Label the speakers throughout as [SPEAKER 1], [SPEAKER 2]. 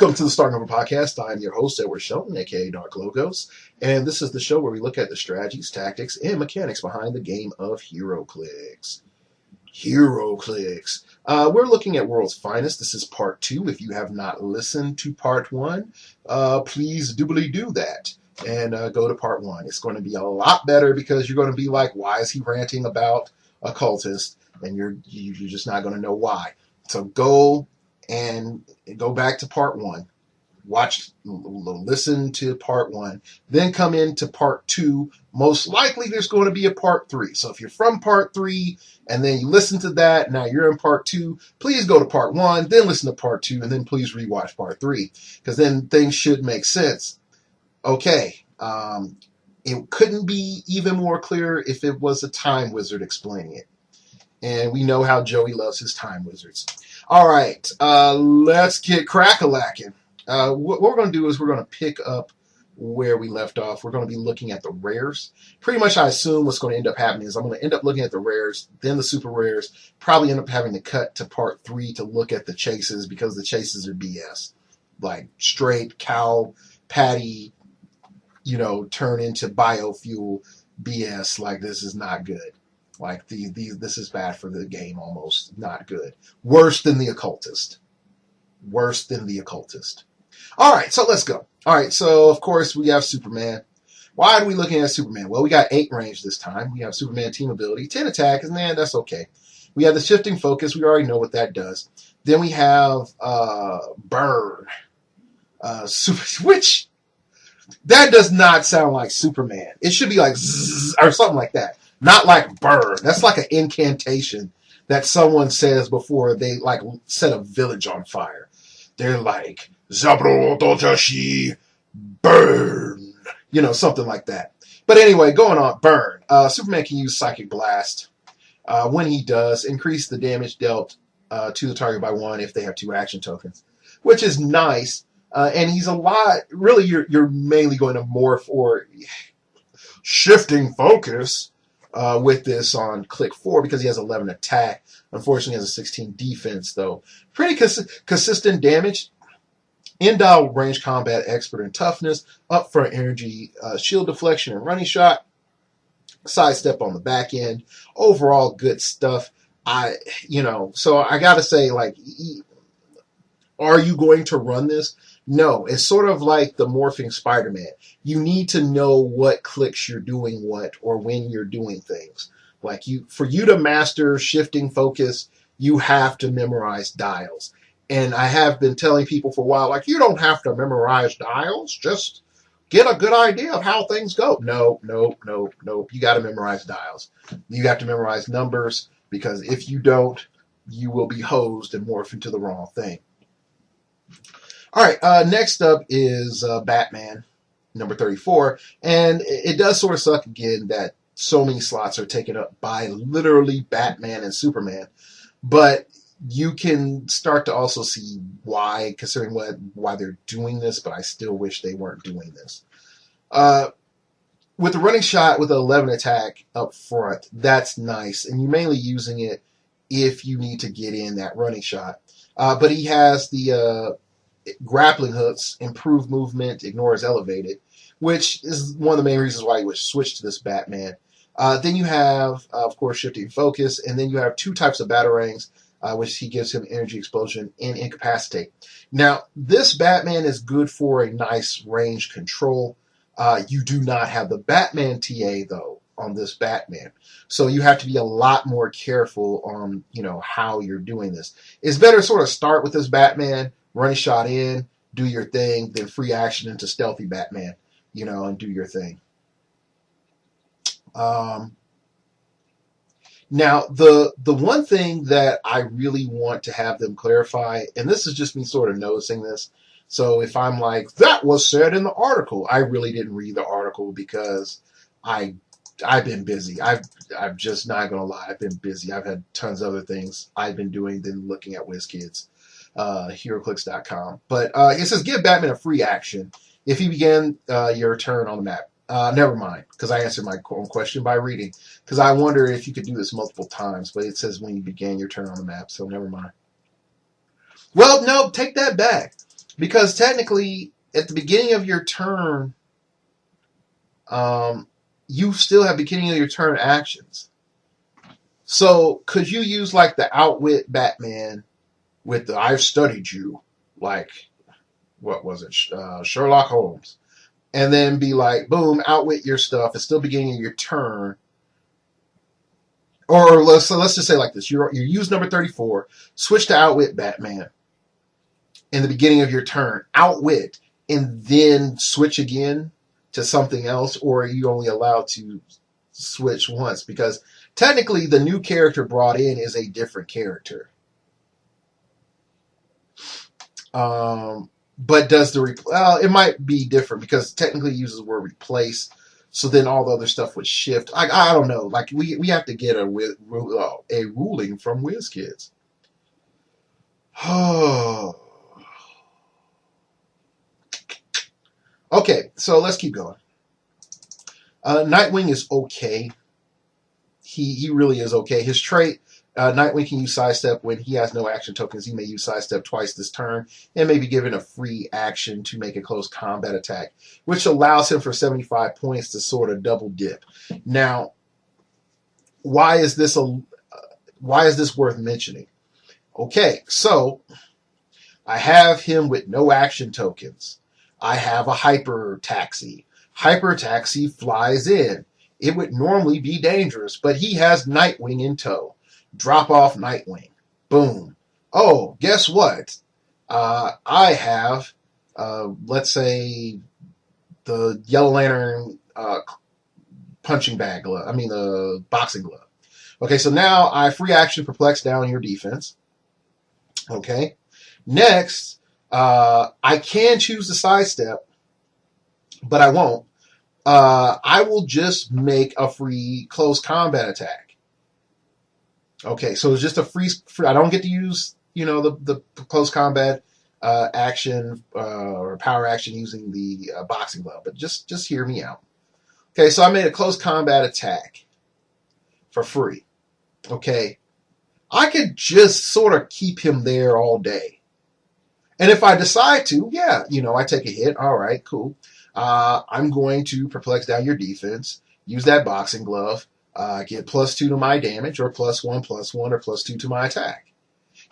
[SPEAKER 1] Welcome to the Starting Over Podcast. I'm your host, Edward Shelton, aka Dark Logos, and this is the show where we look at the strategies, tactics, and mechanics behind the game of heroclix. Heroclix. We're looking at World's Finest. This is Part 2. If you have not listened to Part 1, please do that and go to Part 1. It's going to be a lot better because you're going to be like, why is he ranting about occultist? And you're just not going to know why. So go back to Part 1. Listen to Part 1. Then come into Part 2. Most likely there's going to be a Part 3. So if you're from Part 3 and then you listen to that, now you're in Part 2, please go to Part 1, then listen to Part 2, and then please rewatch Part 3. Because then things should make sense. Okay. It couldn't be even more clear if it was a time wizard explaining it. And we know how Joey loves his time wizards. All right, let's get crack-a-lacking. What we're going to do is we're going to pick up where we left off. We're going to be looking at the rares. Pretty much I assume what's going to end up happening is I'm going to end up looking at the rares, then the super rares, probably end up having to cut to Part 3 to look at the chases because the chases are BS. Like straight cow patty, turn into biofuel BS. Like this is not good. Like this is bad for the game almost. Not good. Worse than the occultist. Worse than the occultist. All right, so let's go. All right, so of course we have Superman. Why are we looking at Superman? Well, we got 8 range this time. We have Superman team ability, 10 attack, and man, that's okay. We have the shifting focus. We already know what that does. Then we have burn. Which that does not sound like Superman. It should be like zzz, or something like that. Not like burn. That's like an incantation that someone says before they like set a village on fire. They're like, Zabro Dojashi, burn. Something like that. But anyway, going on, burn. Superman can use Psychic Blast. When he does, increase the damage dealt to the target by 1 if they have 2 action tokens, which is nice. And he's a lot, really, you're mainly going to morph or shifting focus with this on click 4 because he has 11 attack. Unfortunately, he has a 16 defense, though. Pretty consistent damage. End-dial range combat expert and toughness. Upfront energy, shield deflection and running shot. Sidestep on the back end. Overall, good stuff. So I got to say, like, are you going to run this? No, it's sort of like the morphing Spider-Man. You need to know what clicks you're doing what or when you're doing things. Like for you to master shifting focus, you have to memorize dials. And I have been telling people for a while, like, you don't have to memorize dials. Just get a good idea of how things go. No. You got to memorize dials. You have to memorize numbers because if you don't, you will be hosed and morph into the wrong thing. All right, next up is Batman, number 34. And it does sort of suck again that so many slots are taken up by literally Batman and Superman. But you can start to also see why, considering why they're doing this, but I still wish they weren't doing this. With the running shot with an 11 attack up front, that's nice. And you're mainly using it if you need to get in that running shot. But he has the grappling hooks, improved movement, ignores elevated, which is one of the main reasons why you would switch to this Batman. Then you have, of course, shifting focus, and then you have 2 types of batarangs, which he gives him energy explosion and incapacitate. Now, this Batman is good for a nice range control. You do not have the Batman TA, though, on this Batman. So you have to be a lot more careful on, how you're doing this. It's better to sort of start with this Batman, run a shot in, do your thing, then free action into stealthy Batman, and do your thing. Now, the one thing that I really want to have them clarify, and this is just me sort of noticing this, so if I'm like, that was said in the article, I really didn't read the article because I've been busy. I'm just not going to lie. I've been busy. I've had tons of other things I've been doing than looking at WizKids. heroclix.com. But it says give Batman a free action if he began your turn on the map. Never mind, because I answered my own question by reading. Because I wonder if you could do this multiple times, but it says when you began your turn on the map, so never mind. Well, no, take that back. Because technically, at the beginning of your turn, you still have beginning of your turn actions. So could you use like the outwit Batman with the I've studied you, like what was it, Sherlock Holmes, and then be like, boom, outwit your stuff. It's still beginning of your turn. Or let's just say like this: you use number 34, switch to outwit Batman in the beginning of your turn, outwit, and then switch again to something else, or are you only allowed to switch once? Because technically the new character brought in is a different character. But does it might be different because technically it uses the word replace, so then all the other stuff would shift. I don't know. Like we have to get a ruling from WizKids. Okay, so let's keep going. Nightwing is okay. He really is okay. His trait, Nightwing can use sidestep when he has no action tokens. He may use sidestep twice this turn and may be given a free action to make a close combat attack, which allows him for 75 points to sort of double dip. Now, why is this worth mentioning? Okay, so I have him with no action tokens. I have a hyper taxi. Hyper taxi flies in. It would normally be dangerous, but he has Nightwing in tow. Drop off Nightwing. Boom. Oh, guess what? I have, let's say, the Yellow Lantern punching bag glove. I mean, the boxing glove. Okay, so now I free action perplex down your defense. Okay. Next, I can choose the sidestep, but I won't. I will just make a free close combat attack. Okay, so it's just a free. I don't get to use, the close combat action or power action using the boxing glove, but just hear me out. Okay, so I made a close combat attack for free. Okay, I could just sort of keep him there all day. And if I decide to, yeah, I take a hit. All right, cool. I'm going to perplex down your defense, use that boxing glove, get +2 to my damage, or +1, +1, or +2 to my attack,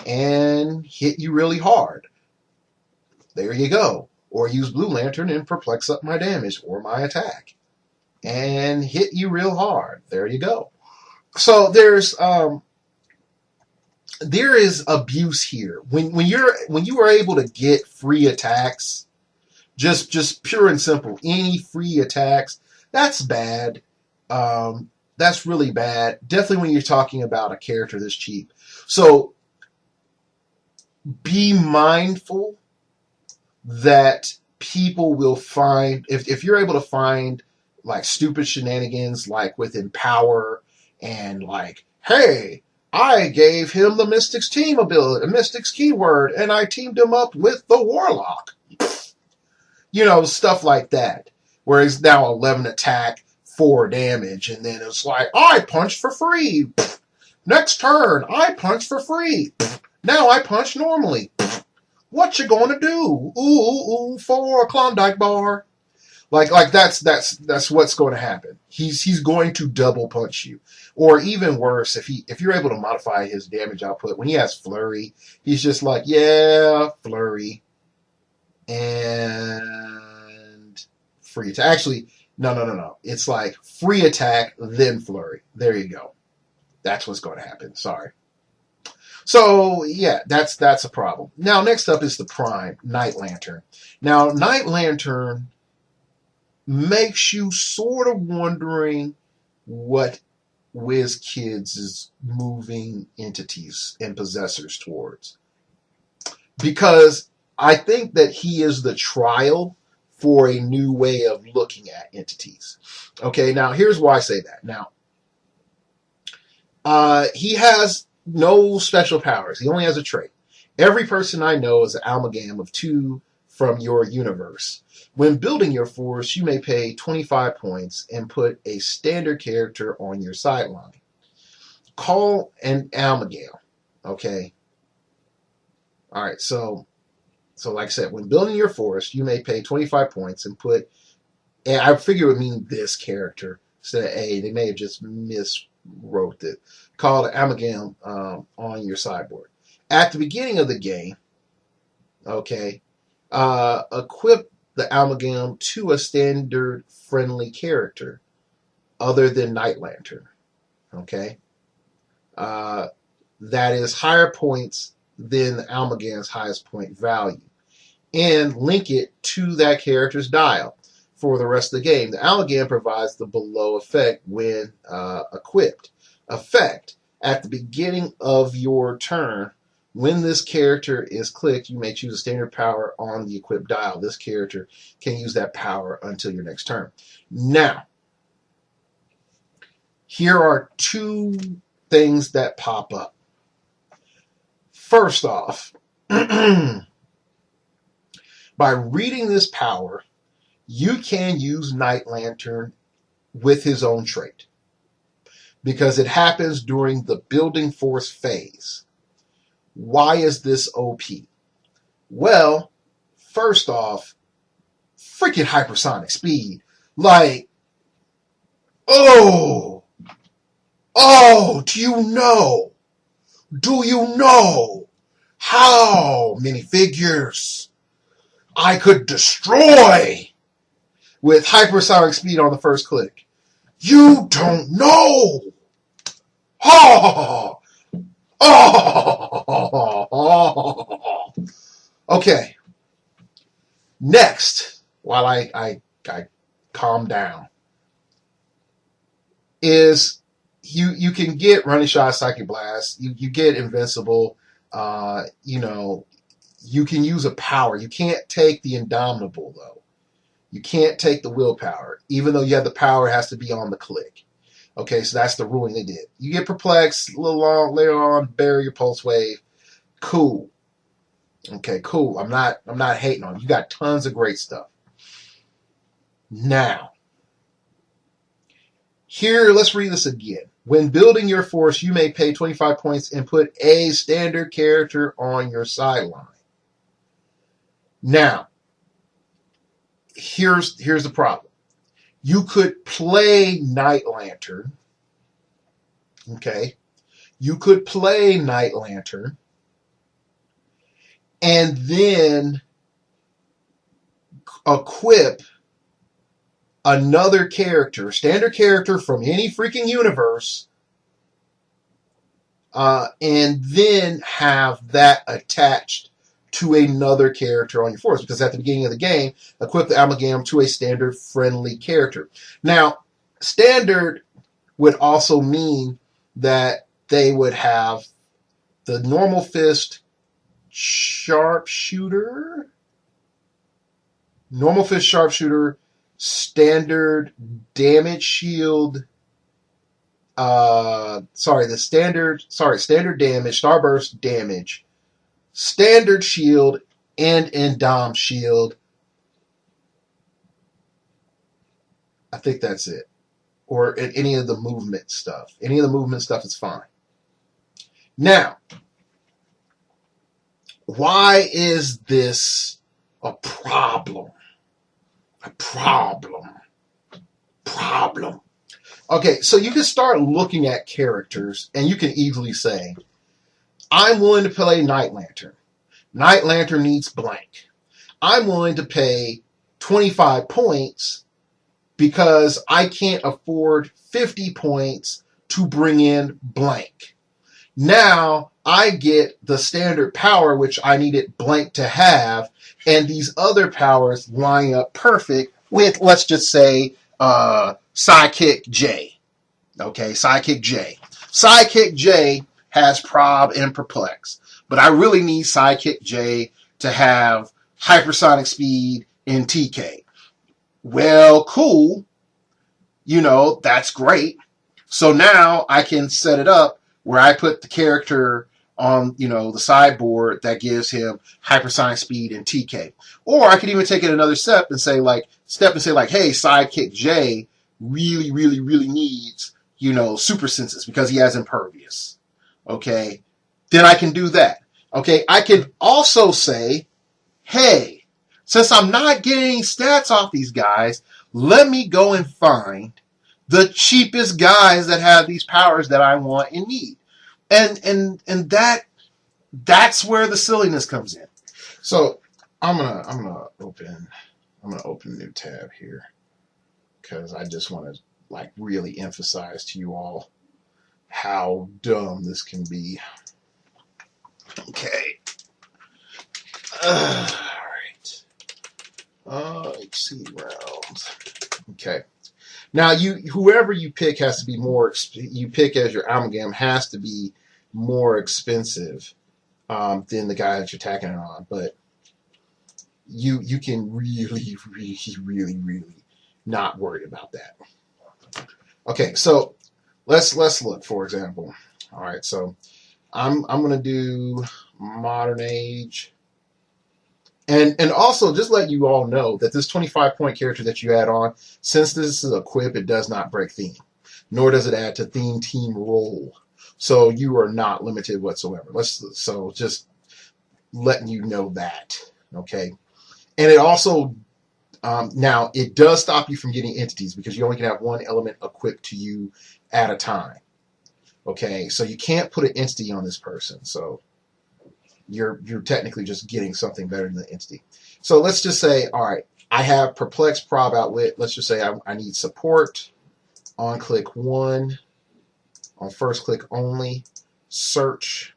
[SPEAKER 1] and hit you really hard. There you go. Or use Blue Lantern and perplex up my damage or my attack, and hit you real hard. There you go. So there is abuse here. When you are able to get free attacks, just pure and simple, any free attacks, that's bad. That's really bad. Definitely when you're talking about a character this cheap. So be mindful that people will find, if you're able to find like stupid shenanigans like with Empower and like, hey, I gave him the Mystics team ability, a Mystics keyword, and I teamed him up with the Warlock. Stuff like that. Where he's now 11 attack, 4 damage, and then it's like, I punch for free. Next turn, I punch for free. Now I punch normally. What you gonna do? Ooh, for a Klondike bar. Like that's what's going to happen. He's going to double punch you. Or even worse, if you're able to modify his damage output, when he has flurry, he's just like, yeah, flurry. And free attack. Actually, no. It's like free attack, then flurry. There you go. That's what's going to happen. Sorry. So, yeah, that's a problem. Now, next up is the Prime, Night Lantern. Now, Night Lantern makes you sort of wondering what WizKids is moving entities and possessors towards. Because I think that he is the trial for a new way of looking at entities. Okay, now here's why I say that. Now, he has no special powers. He only has a trait. Every person I know is an amalgam of 2 from your universe. When building your force, you may pay 25 points and put a standard character on your sideline. Call an amalgam. Okay. All right, so So like I said, when building your forest, you may pay 25 points and put, and I figure it would mean this character instead of A. They may have just miswrote it. Called an amalgam on your sideboard. At the beginning of the game, okay, equip the amalgam to a standard friendly character other than Night Lantern. Okay, that is higher points than the amalgam's highest point value, and link it to that character's dial for the rest of the game. The amalgam provides the below effect when equipped. Effect: at the beginning of your turn, when this character is clicked, you may choose a standard power on the equipped dial. This character can use that power until your next turn. Now, here are two things that pop up. First off, by reading this power, you can use Night Lantern with his own trait because it happens during the building force phase. Why is this OP? Well, first off, freaking hypersonic speed. Like, oh, do you know how many figures I could destroy with hypersonic speed on the first click? You don't know. Okay. Next, while I calm down, is you can get running shot, psychic blast. You get invincible. You can use a power. You can't take the indomitable though. You can't take the willpower, even though you have the power. It has to be on the click. Okay, so that's the ruling they did. You get perplexed a little long later on. Barrier pulse wave. Cool. Okay, cool. I'm not hating on you. You got tons of great stuff. Now, here, let's read this again. When building your force, you may pay 25 points and put a standard character on your sideline. Now, here's the problem. You could play Night Lantern. Okay? You could play Night Lantern and then equip another character, standard character from any freaking universe, and then have that attached to another character on your force. Because at the beginning of the game, equip the amalgam to a standard friendly character. Now, standard would also mean that they would have the normal fist sharpshooter, standard damage shield, standard damage, starburst damage, standard shield, and endom shield. I think that's it. Or any of the movement stuff. Any of the movement stuff is fine. Now, why is this a problem? Okay, so you can start looking at characters and you can easily say, I'm willing to play Night Lantern. Night Lantern needs blank. I'm willing to pay 25 points because I can't afford 50 points to bring in blank. Now I get the standard power, which I needed blank to have, and these other powers line up perfect with, let's just say, Sidekick J. Okay, Sidekick J. Sidekick J has Prob and Perplex, but I really need Sidekick J to have hypersonic speed and TK. Well, cool. That's great. So now I can set it up where I put the character on, the sideboard that gives him hypersonic speed and TK. Or I could even take it another step and say, hey, Sidekick J really, really, really needs, super senses because he has impervious. Okay. Then I can do that. Okay. I can also say, hey, since I'm not getting stats off these guys, let me go and find the cheapest guys that have these powers that I want and need. And that's where the silliness comes in. So I'm gonna open a new tab here because I just want to like really emphasize to you all how dumb this can be. Okay. All right. HC rounds. Okay. Now whoever you pick has to be more. You pick as your amalgam has to be more expensive than the guy that you're tacking it on, but you can really not worry about that. Okay, so let's look, for example. All right, so I'm gonna do modern age. And also just let you all know that this 25-point character that you add on, since this is a quip, it does not break theme, nor does it add to theme team role. So you are not limited whatsoever. So just letting you know that, okay? And it also now it does stop you from getting entities because you only can have one element equipped to you at a time. Okay, so you can't put an entity on this person. So you're technically just getting something better than the entity. So let's just say, all right, I have perplex, prob, outwit. Let's just say I need support on click 1, on first click only, search.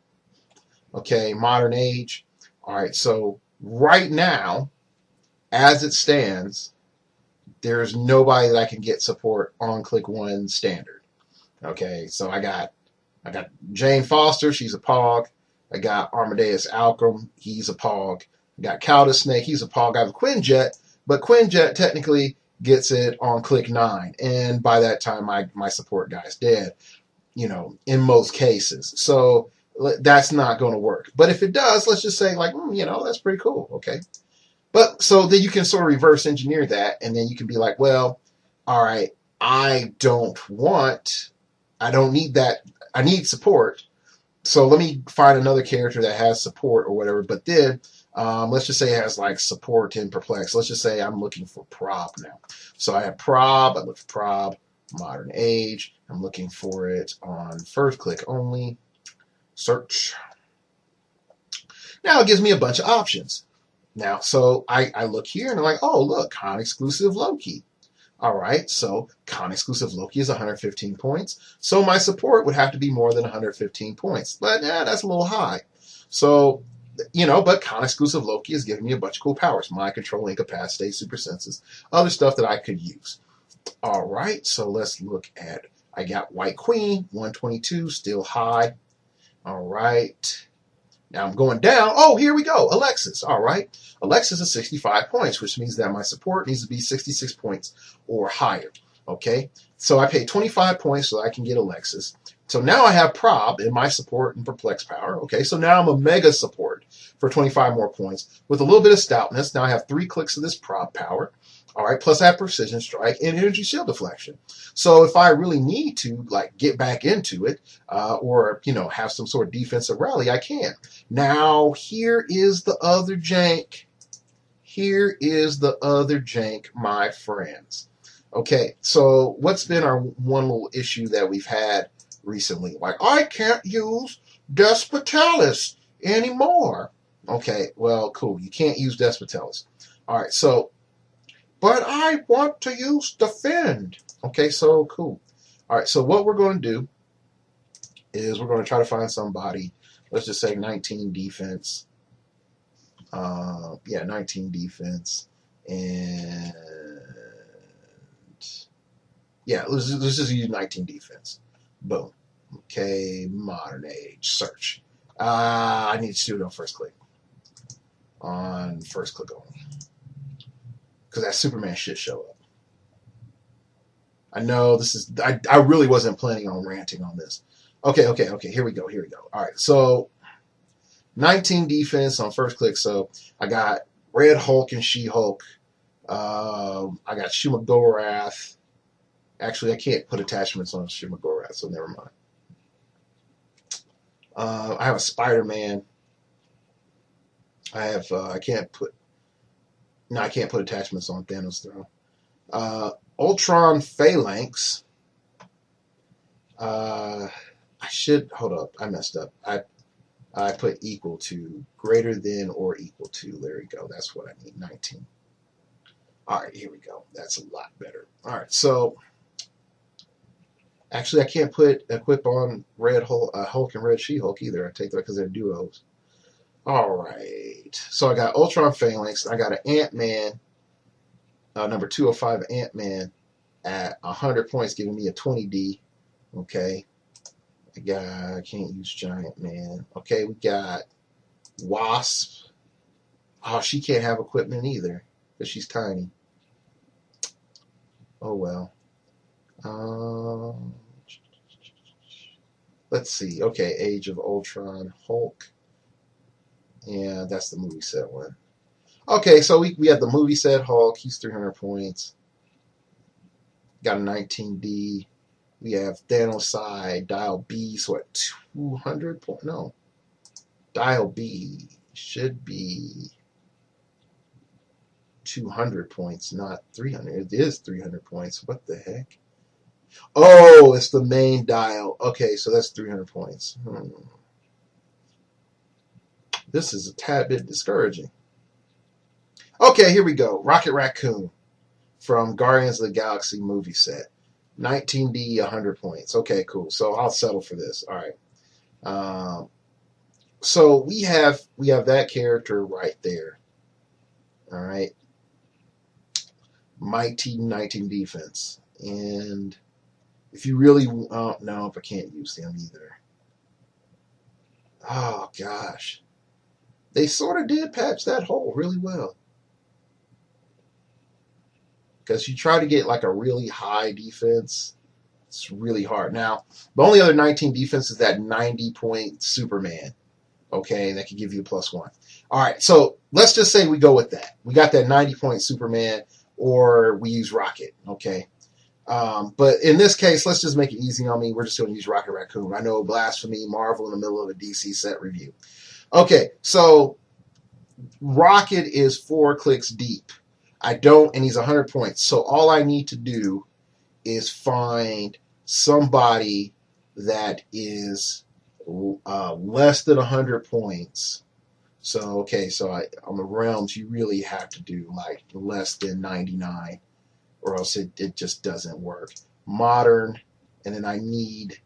[SPEAKER 1] Okay, modern age. All right, so right now, as it stands, there's nobody that I can get support on click 1 standard. Okay, so I got Jane Foster, she's a POG. I got Armadeus Alchem, he's a POG. I got Caldus Snake, he's a POG. I have Quinjet, but Quinjet technically gets it on click 9, and by that time my support guy's dead, in most cases. So that's not going to work. But if it does, let's just say like, that's pretty cool. Okay. But so then you can sort of reverse engineer that, and then you can be like, well, all right, I don't need that. I need support. So let me find another character that has support or whatever. But then let's just say it has like support and perplex. Let's just say I'm looking for prob now. So I have prob. I look for prob, modern age. I'm looking for it on first click only. Search. Now it gives me a bunch of options. Now, so I look here and I'm like, oh, look, con exclusive Loki. All right, so con exclusive Loki is 115 points. So my support would have to be more than 115 points. But that's a little high. So, but con exclusive Loki is giving me a bunch of cool powers. Mind control, incapacitate, super senses, other stuff that I could use. All right, so let's look at, I got White Queen, 122, still high. All right. Now I'm going down. Oh, here we go. Alexis. All right. Alexis is 65 points, which means that my support needs to be 66 points or higher. Okay. So I paid 25 points so I can get Alexis. So now I have prob in my support and perplex power. Okay. So now I'm a mega support for 25 more points with a little bit of stoutness. Now I have 3 clicks of this prob power. All right. Plus I have precision strike and energy shield deflection. So if I really need to like get back into it, or, have some sort of defensive rally, I can. Now, here is the other jank. Here is the other jank, my friends. Okay, so what's been our one little issue that we've had recently? Like, I can't use Despitalis anymore. Okay, well, cool. You can't use Despitalis. All right, so, but I want to use Defend. Okay, so cool. All right, so what we're going to do is we're going to try to find somebody. Let's just say 19 defense. 19 defense. And yeah, let's just use 19 defense. Boom. Okay, modern age. Search. I need to do it on first click. On first click only. Because that Superman shit show up. I know this is, I really wasn't planning on ranting on this. Okay, here we go. All right, so 19 defense on first click. So I got Red Hulk and She-Hulk. I got Shumagorath. Actually, I can't put attachments on Shumagorath, so never mind. I have a Spider-Man. I can't put No, I can't put attachments on Thanos' throne. Ultron Phalanx. I should hold up. I messed up. I put equal to, greater than, or equal to. There we go. That's what I need. 19. All right, here we go. That's a lot better. All right, so actually, I can't put equip on Red Hulk and Red She-Hulk either. I take that because they're duos. All right, so I got Ultron Phalanx. I got an Ant-Man, number 205 Ant-Man at 100 points, giving me a 20D. Okay. I can't use Giant Man. Okay, we got Wasp. Oh, she can't have equipment either because she's tiny. Oh well. Let's see. Okay, Age of Ultron, Hulk. Yeah, that's the movie set one. Okay, so we have the movie set Hulk. He's 300 points. Got a 19D. We have Thanos side, Dial B, so at 200 points. No. Dial B should be 200 points, not 300. It is 300 points. What the heck? Oh, it's the main dial. Okay, so that's 300 points. This is a tad bit discouraging. Okay, here we go. Rocket Raccoon from Guardians of the Galaxy movie set. 19D, 100 points. Okay, cool. So I'll settle for this. All right. So we have that character right there. All right. Mighty 19 defense. And if you really, no, if I can't use them either. Oh gosh, they sort of did patch that hole really well. Because you try to get like a really high defense, it's really hard. Now, the only other 19 defense is that 90-point Superman. Okay, that could give you a +1. All right, so let's just say we go with that. We got that 90-point Superman, or we use Rocket. Okay, but in this case, let's just make it easy on me. We're just going to use Rocket Raccoon. I know blasphemy, Marvel in the middle of a DC set review. Okay, so Rocket is 4 clicks deep. And he's 100 points. So all I need to do is find somebody that is less than 100 points. So, okay, so on the realms, you really have to do like less than 99, or else it just doesn't work. Modern, and then I need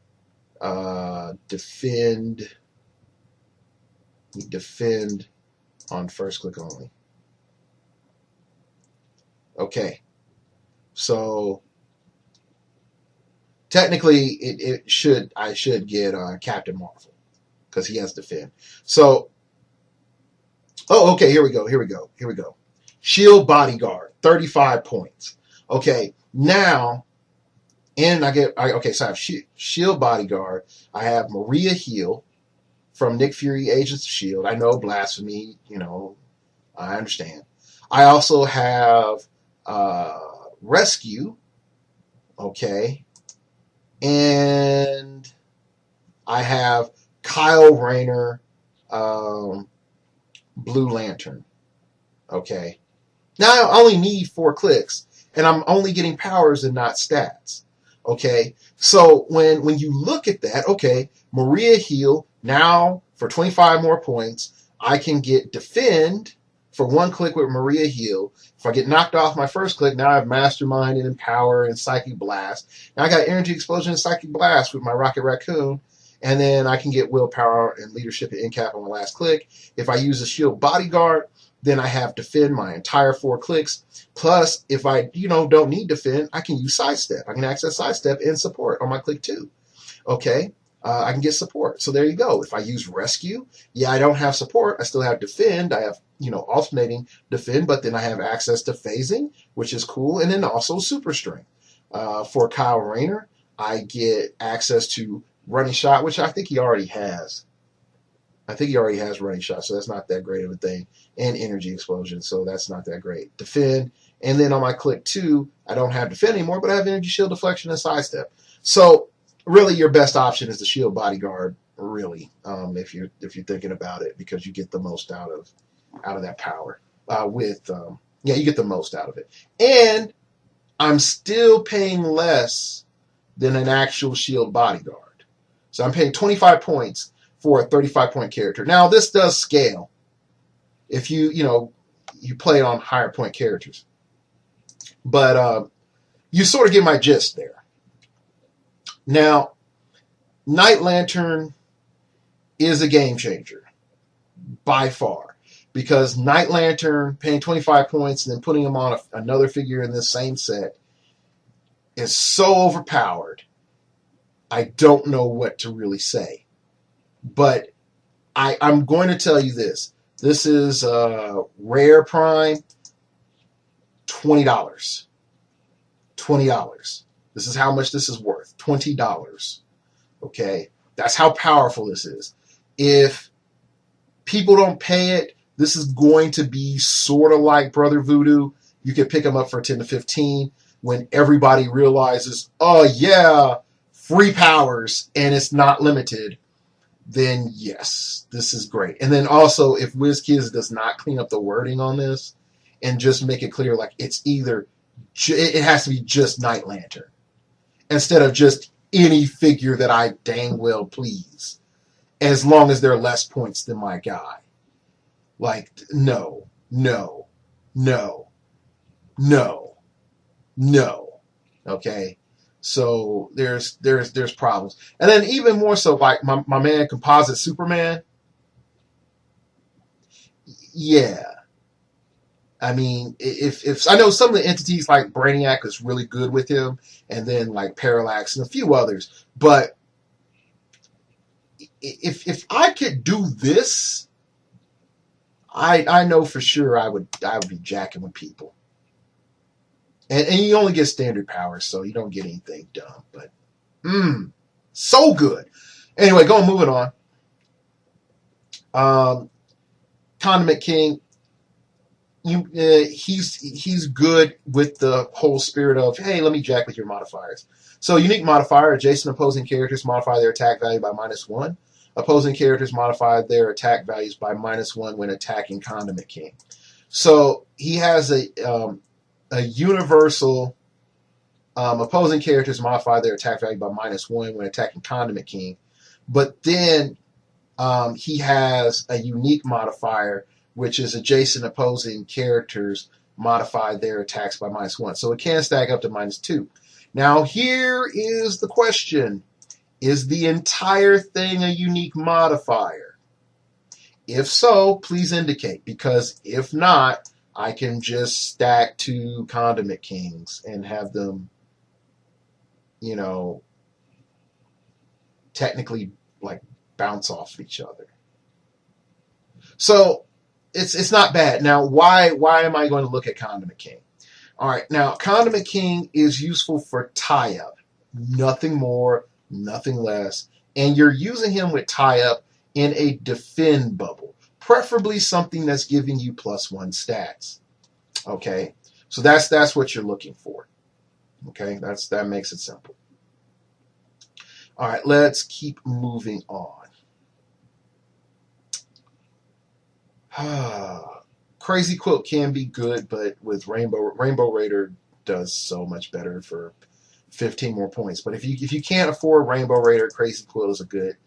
[SPEAKER 1] defend on first click only. Okay, so technically I should get Captain Marvel because he has defend. So, okay, here we go. Shield Bodyguard, 35 points. Okay, now, and so I have Shield Bodyguard. I have Maria Hill from Nick Fury, Agents of S.H.I.E.L.D. I know, blasphemy, I understand. I also have Rescue, okay, and I have Kyle Rayner, Blue Lantern, okay. Now I only need 4 clicks, and I'm only getting powers and not stats, okay. So when you look at that, okay, Maria Hill, now for 25 more points, I can get Defend for 1 click with Maria Hill. If I get knocked off my first click, now I have Mastermind and Empower and Psychic Blast. Now I got Energy Explosion and Psychic Blast with my Rocket Raccoon. And then I can get Willpower and Leadership and Incap on my last click. If I use a Shield Bodyguard, then I have Defend my entire 4 clicks. Plus, if I don't need Defend, I can use Sidestep. I can access Sidestep and Support on my click 2. Okay? I can get Support. So there you go. If I use Rescue, yeah, I don't have Support. I still have Defend. I have, alternating Defend, but then I have access to Phasing, which is cool, and then also Super Strength. For Kyle Rayner, I get access to Running Shot, which I think he already has. I think he already has Running Shot, so that's not that great of a thing. And Energy Explosion, so that's not that great. Defend, and then on my click 2, I don't have Defend anymore, but I have Energy Shield Deflection and Sidestep. So really, your best option is the Shield Bodyguard. Really, if you're thinking about it, because you get the most out of that power with Yeah, you get the most out of it. And I'm still paying less than an actual shield bodyguard. So I'm paying 25 points for a 35-point character. Now, this does scale if you play it on higher point characters. But you sort of get my gist there. Now, Knight Lantern is a game changer by far, because Knight Lantern, paying 25 points and then putting him on another figure in this same set, is so overpowered. I don't know what to really say. But I'm going to tell you this. This is Rare Prime, $20. $20. This is how much this is worth. $20. Okay? That's how powerful this is. If people don't pay it, this is going to be sort of like Brother Voodoo. You can pick them up for 10 to 15 when everybody realizes, oh yeah, free powers and it's not limited. Then yes, this is great. And then also, if WizKids does not clean up the wording on this and just make it clear, like it's either, it has to be just Knight Lantern instead of just any figure that I dang well please, as long as they're less points than my guy. Like, no. Okay? So there's problems. And then even more so, like my man Composite Superman. Yeah. I mean, if I know some of the entities like Brainiac is really good with him, and then like Parallax and a few others, but if I could do this, I know for sure I would be jacking with people. And you only get standard powers, so you don't get anything dumb. But so good. Anyway, moving on. Condiment King. He's good with the whole spirit of, hey, let me jack with your modifiers. So unique modifier: adjacent opposing characters modify their attack value by -1. Opposing characters modify their attack values by -1 when attacking Condiment King. So he has a universal opposing characters modify their attack value by -1 when attacking Condiment King. But then he has a unique modifier, which is adjacent opposing characters modify their attacks by -1. So it can stack up to -2. Now here is the question. Is the entire thing a unique modifier? If so, please indicate, because if not, I can just stack 2 Condiment Kings and have them, technically like bounce off each other. So it's not bad. Now, why am I going to look at Condiment King? All right, now Condiment King is useful for tie-up. Nothing more, nothing less. And you're using him with tie-up in a defend bubble. Preferably something that's giving you +1 stats. Okay, so that's what you're looking for. Okay, that makes it simple. All right, let's keep moving on. Crazy Quilt can be good, but with Rainbow Raider does so much better for 15 more points. But if you can't afford Rainbow Raider, Crazy Quilt is a good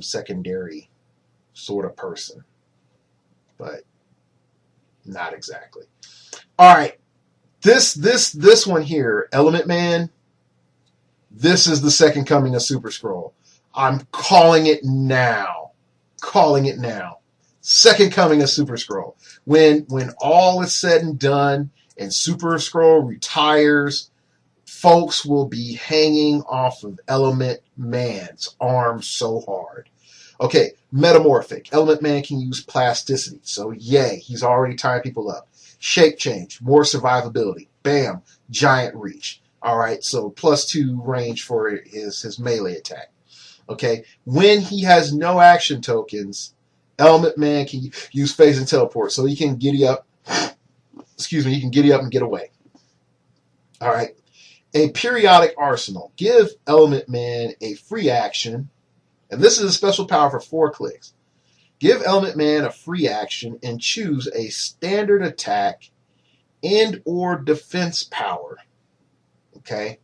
[SPEAKER 1] secondary sort of person, but not exactly. All right, this one here, Element Man. This is the second coming of Super Skrull. I'm calling it now. Second coming of Super Skrull. When all is said and done and Super Skrull retires, folks will be hanging off of Element Man's arms so hard. Okay, Metamorphic. Element Man can use plasticity, so yay, he's already tying people up. Shape Change, more survivability. Bam, giant reach. All right, so +2 range for his melee attack. Okay, when he has no action tokens, Element Man can use phase and teleport, so he can giddy up. He can giddy up and get away. All right, a periodic arsenal. Give Element Man a free action, and this is a special power for 4 clicks. Give Element Man a free action and choose a standard attack and or defense power. Okay?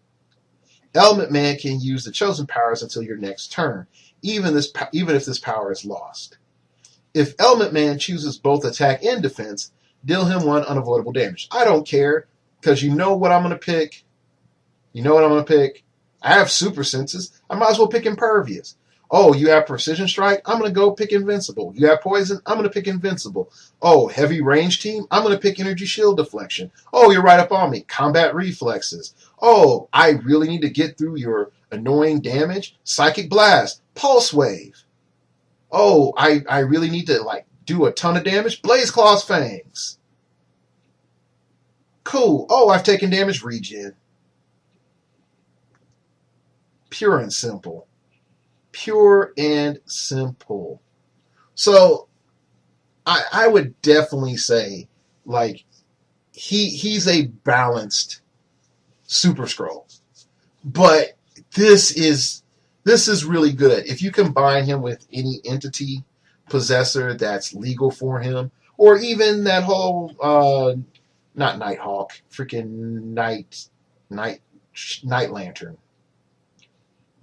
[SPEAKER 1] Element Man can use the chosen powers until your next turn, even if this power is lost. If Element Man chooses both attack and defense, deal him 1 unavoidable damage. I don't care, because you know what I'm going to pick. You know what I'm going to pick? I have super senses. I might as well pick Impervious. Oh, you have Precision Strike? I'm going to go pick Invincible. You have Poison? I'm going to pick Invincible. Oh, Heavy Range Team? I'm going to pick Energy Shield Deflection. Oh, you're right up on me. Combat Reflexes. Oh, I really need to get through your annoying damage? Psychic Blast. Pulse Wave. Oh, I really need to, like, do a ton of damage? Blaze Claw's Fangs. Cool. Oh, I've taken damage. Regen. Pure and simple. Pure and simple. So I would definitely say, like, he's a balanced Super Scroll. But this is really good. If you combine him with any entity possessor that's legal for him, or even that whole not Nighthawk, freaking Night Lantern.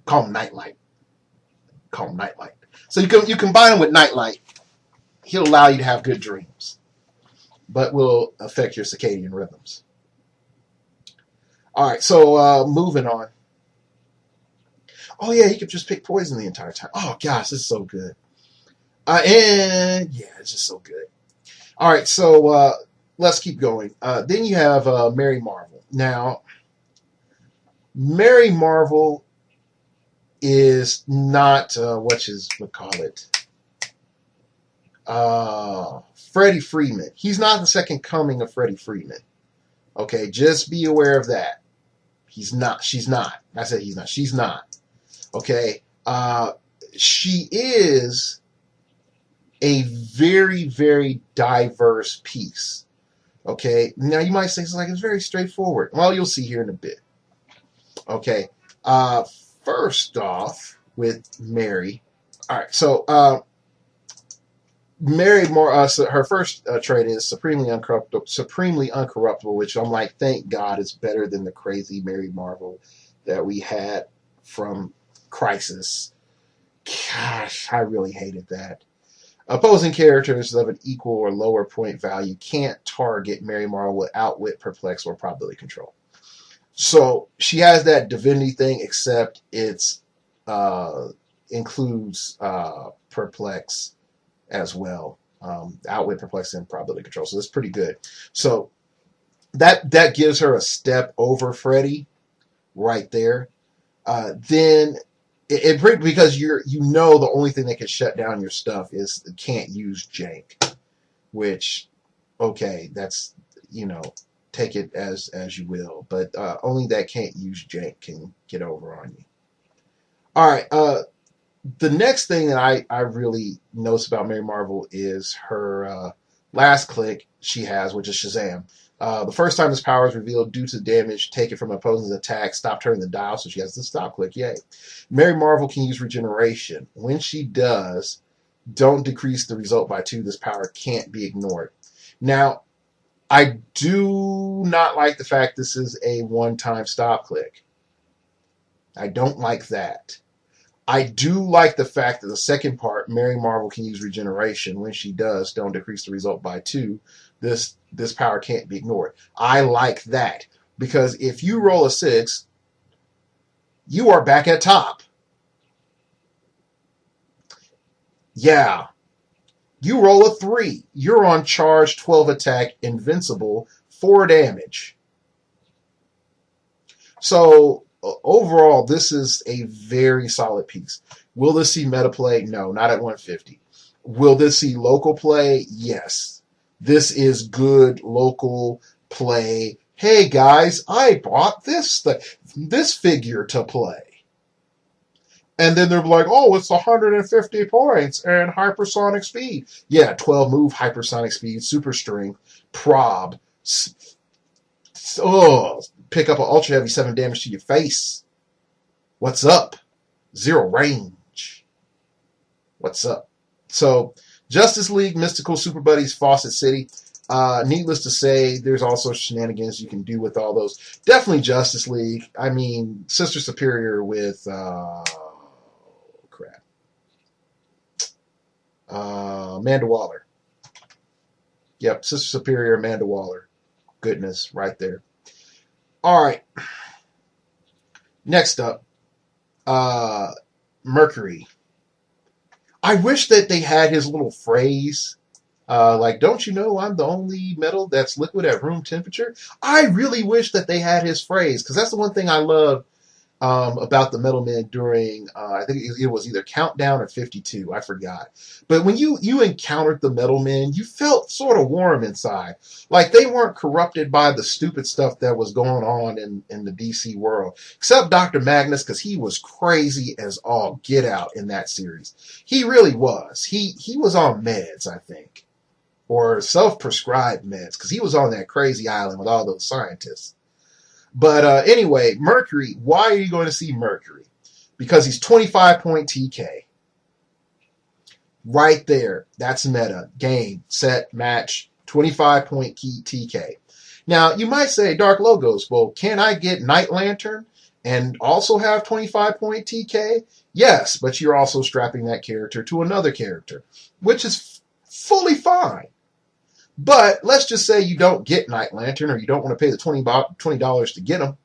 [SPEAKER 1] Call him Nightlight. So you combine him with Nightlight, he'll allow you to have good dreams, but will affect your circadian rhythms. All right, so moving on. Oh yeah, you could just pick Poison the entire time. Oh gosh, this is so good. And yeah, it's just so good. All right, so let's keep going. Then you have Mary Marvel. Now, Mary Marvel is not Freddie Freeman. He's not the second coming of Freddie Freeman. Okay, just be aware of that. He's not. She's not. I said he's not. She's not. Okay. She is a very, very diverse piece. Okay. Now you might say it's very straightforward. Well, you'll see here in a bit. Okay. First off, with Mary. All right. So Mary so her first trait is supremely uncorruptible, which I'm like, thank God, is better than the crazy Mary Marvel that we had from Crisis. Gosh, I really hated that. Opposing characters of an equal or lower point value can't target Mary Marvel with Outwit, Perplex, or Probability Control. So she has that divinity thing, except it's includes Perplex as well. Outwit, Perplex, and Probability Control. So that's pretty good. So that gives her a step over Freddy right there. Then because the only thing that can shut down your stuff is can't use jank, which, okay, that's, take it as you will, but only that can't use jank can get over on you. All right, the next thing that I really notice about Mary Marvel is her last click she has, which is Shazam. The first time this power is revealed due to damage taken from an opponent's attack, stop turning the dial, so she has the stop click. Yay. Mary Marvel can use regeneration. When she does, don't decrease the result by 2. This power can't be ignored. Now, I do not like the fact this is a one-time stop click. I don't like that. I do like the fact that the second part, Mary Marvel can use regeneration. When she does, don't decrease the result by 2. This power can't be ignored. I like that, because if you roll a 6, you are back at top. Yeah. You roll a 3. You're on charge, 12 attack, invincible, 4 damage. So overall, this is a very solid piece. Will this see meta play? No, not at 150. Will this see local play? Yes. This is good local play. Hey guys, I bought this figure to play. And then they're like, oh, it's 150 points and hypersonic speed. Yeah, 12 move, hypersonic speed, super strength, prob. Pick up an ultra heavy 7 damage to your face. What's up? 0 range. What's up? So, Justice League, Mystical Super Buddies, Fawcett City. Needless to say, there's also shenanigans you can do with all those. Definitely Justice League. I mean, Sister Superior with crap. Amanda Waller. Yep, Sister Superior, Amanda Waller. Goodness, right there. All right. Next up, Mercury. I wish that they had his little phrase, like, don't you know I'm the only metal that's liquid at room temperature? I really wish that they had his phrase, because that's the one thing I love about the Metal Men during, I think it was either Countdown or 52, I forgot. But when you encountered the Metal Men, you felt sort of warm inside. Like they weren't corrupted by the stupid stuff that was going on in the DC world. Except Dr. Magnus, because he was crazy as all get out in that series. He really was. He was on meds, I think. Or self-prescribed meds, because he was on that crazy island with all those scientists. But anyway, Mercury, why are you going to see Mercury? Because he's 25-point TK. Right there. That's meta. Game, set, match, 25-point TK. Now, you might say, Dark Logos, well, can I get Night Lantern and also have 25-point TK? Yes, but you're also strapping that character to another character, which is fully fine. But let's just say you don't get Night Lantern, or you don't want to pay the $20 to get him,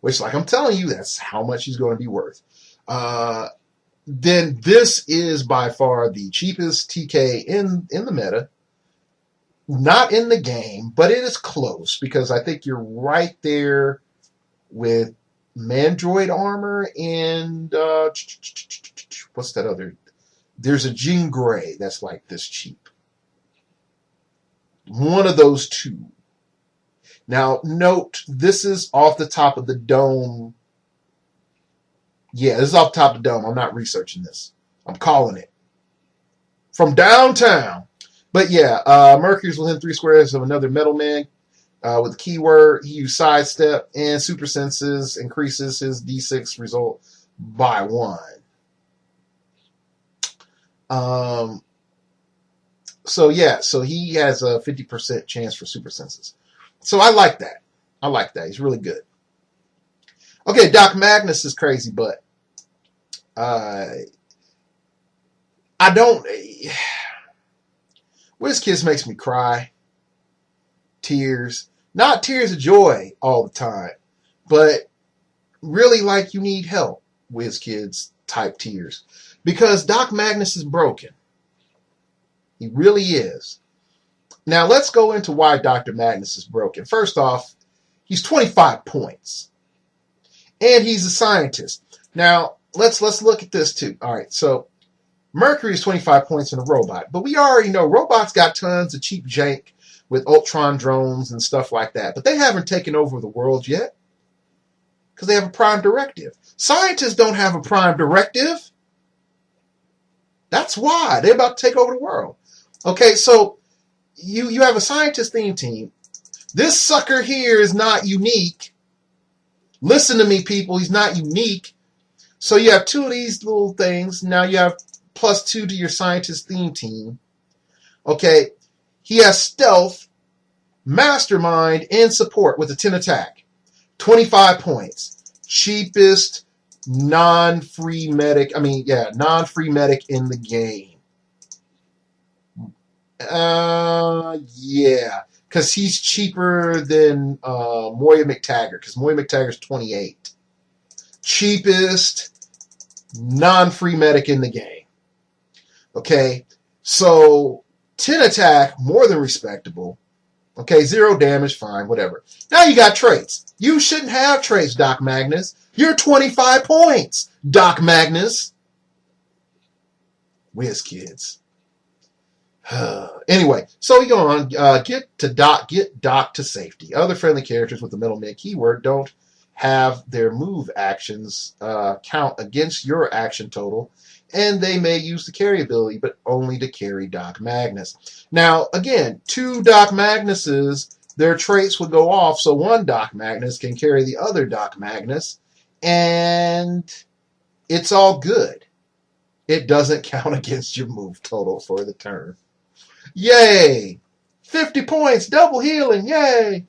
[SPEAKER 1] which, like I'm telling you, that's how much he's going to be worth. Then this is by far the cheapest TK in the meta. Not in the game, but it is close, because I think you're right there with Mandroid Armor and what's that other? There's a Jean Grey that's like this cheap. One of those two. Now, note, this is off the top of the dome. Yeah, this is off the top of the dome. I'm not researching this. I'm calling it. From downtown. But yeah, Mercury's within 3 squares of another Metal Man. With the keyword, he used Sidestep, and Super Senses increases his D6 result by 1. So yeah, so he has a 50% chance for Super Senses. So I like that. I like that. He's really good. Okay, Doc Magnus is crazy, but I don't. Whiz Kids makes me cry. Tears. Not tears of joy all the time, but really like you need help, Whiz Kids type tears. Because Doc Magnus is broken. He really is. Now, let's go into why Dr. Magnus is broken. First off, he's 25 points. And he's a scientist. Now, let's look at this too. All right, so Mercury is 25 points in a robot. But we already know robots got tons of cheap jank with Ultron drones and stuff like that. But they haven't taken over the world yet. Because they have a prime directive. Scientists don't have a prime directive. That's why. They're about to take over the world. Okay, so you have a scientist theme team. This sucker here is not unique. Listen to me, people. He's not unique. So you have 2 of these little things. Now you have +2 to your scientist theme team. Okay, he has stealth, mastermind, and support with a 10 attack. 25 points. Cheapest non-free medic. Non-free medic in the game. Yeah, because he's cheaper than Moya McTaggart, because Moya McTaggart's 28. Cheapest non-free medic in the game. Okay, so 10 attack, more than respectable. Okay, 0 damage, fine, whatever. Now you got traits. You shouldn't have traits, Doc Magnus. You're 25 points, Doc Magnus. Whiz Kids. Anyway, so we go on. Get Doc to safety. Other friendly characters with the middleman keyword don't have their move actions count against your action total, and they may use the carry ability, but only to carry Doc Magnus. Now, again, 2 Doc Magnuses, their traits would go off, so 1 Doc Magnus can carry the other Doc Magnus, and it's all good. It doesn't count against your move total for the turn. Yay! 50 points, double healing, yay!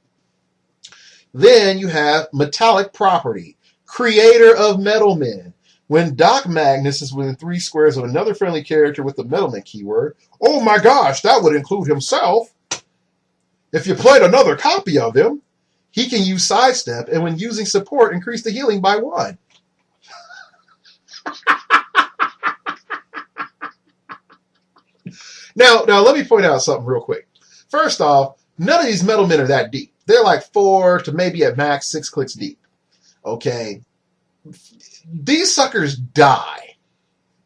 [SPEAKER 1] Then you have metallic property, creator of Metal Men. When Doc Magnus is within 3 squares of another friendly character with the Metalman keyword, oh my gosh, that would include himself. If you played another copy of him, he can use sidestep, and when using support, increase the healing by 1. Now, let me point out something real quick. First off, none of these Metal Men are that deep. They're like 4 to maybe at max 6 clicks deep. Okay? These suckers die.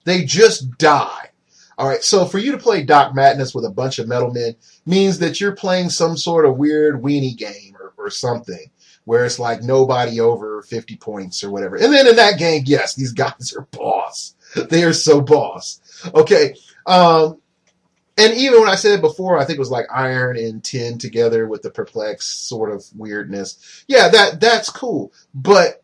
[SPEAKER 1] They just die. All right, so for you to play Doc Madness with a bunch of Metal Men means that you're playing some sort of weird weenie game or something where it's like nobody over 50 points or whatever. And then in that game, yes, these guys are boss. They are so boss. Okay, and even when I said it before, I think it was like Iron and Tin together with the Perplex sort of weirdness. Yeah, that's cool. But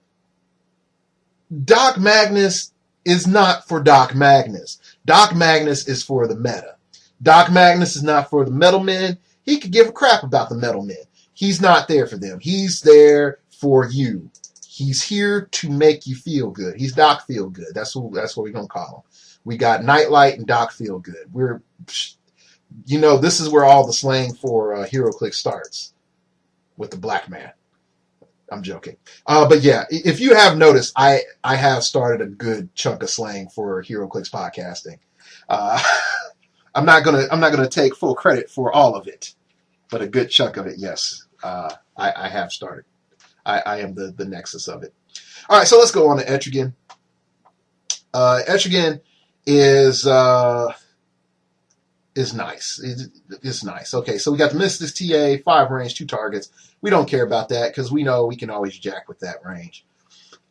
[SPEAKER 1] Doc Magnus is not for Doc Magnus. Doc Magnus is for the meta. Doc Magnus is not for the Metal Men. He could give a crap about the Metal Men. He's not there for them. He's there for you. He's here to make you feel good. He's Doc Feel Good. That's what we're going to call him. We got Nightlight and Doc Feel Good. This is where all the slang for heroclix starts, with the black man. I'm joking. But yeah, if you have noticed, I have started a good chunk of slang for heroclix podcasting. I'm not gonna take full credit for all of it, but a good chunk of it, yes. I have started. I am the nexus of it. All right, so let's go on to Etrigan. Etrigan is nice. It's nice. Okay, so we got the Mystics TA, 5 range, 2 targets. We don't care about that because we know we can always jack with that range.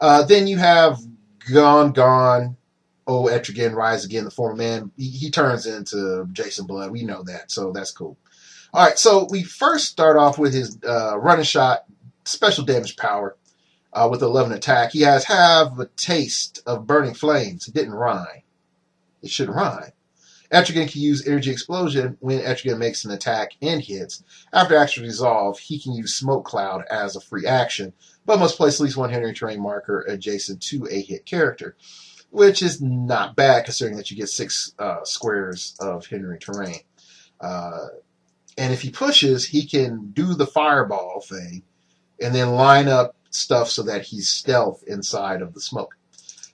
[SPEAKER 1] Then you have Gone. Oh, Etrigan, Rise Again, the former man. He turns into Jason Blood. We know that, so that's cool. All right, so we first start off with his running shot, special damage power with 11 attack. He has Have a Taste of Burning Flames. It didn't rhyme. It should rhyme. Etrigan can use Energy Explosion when Etrigan makes an attack and hits. After action resolve, he can use Smoke Cloud as a free action, but must place at least 1 hindering terrain marker adjacent to a hit character, which is not bad considering that you get 6 squares of hindering terrain. And if he pushes, he can do the fireball thing and then line up stuff so that he's stealth inside of the smoke.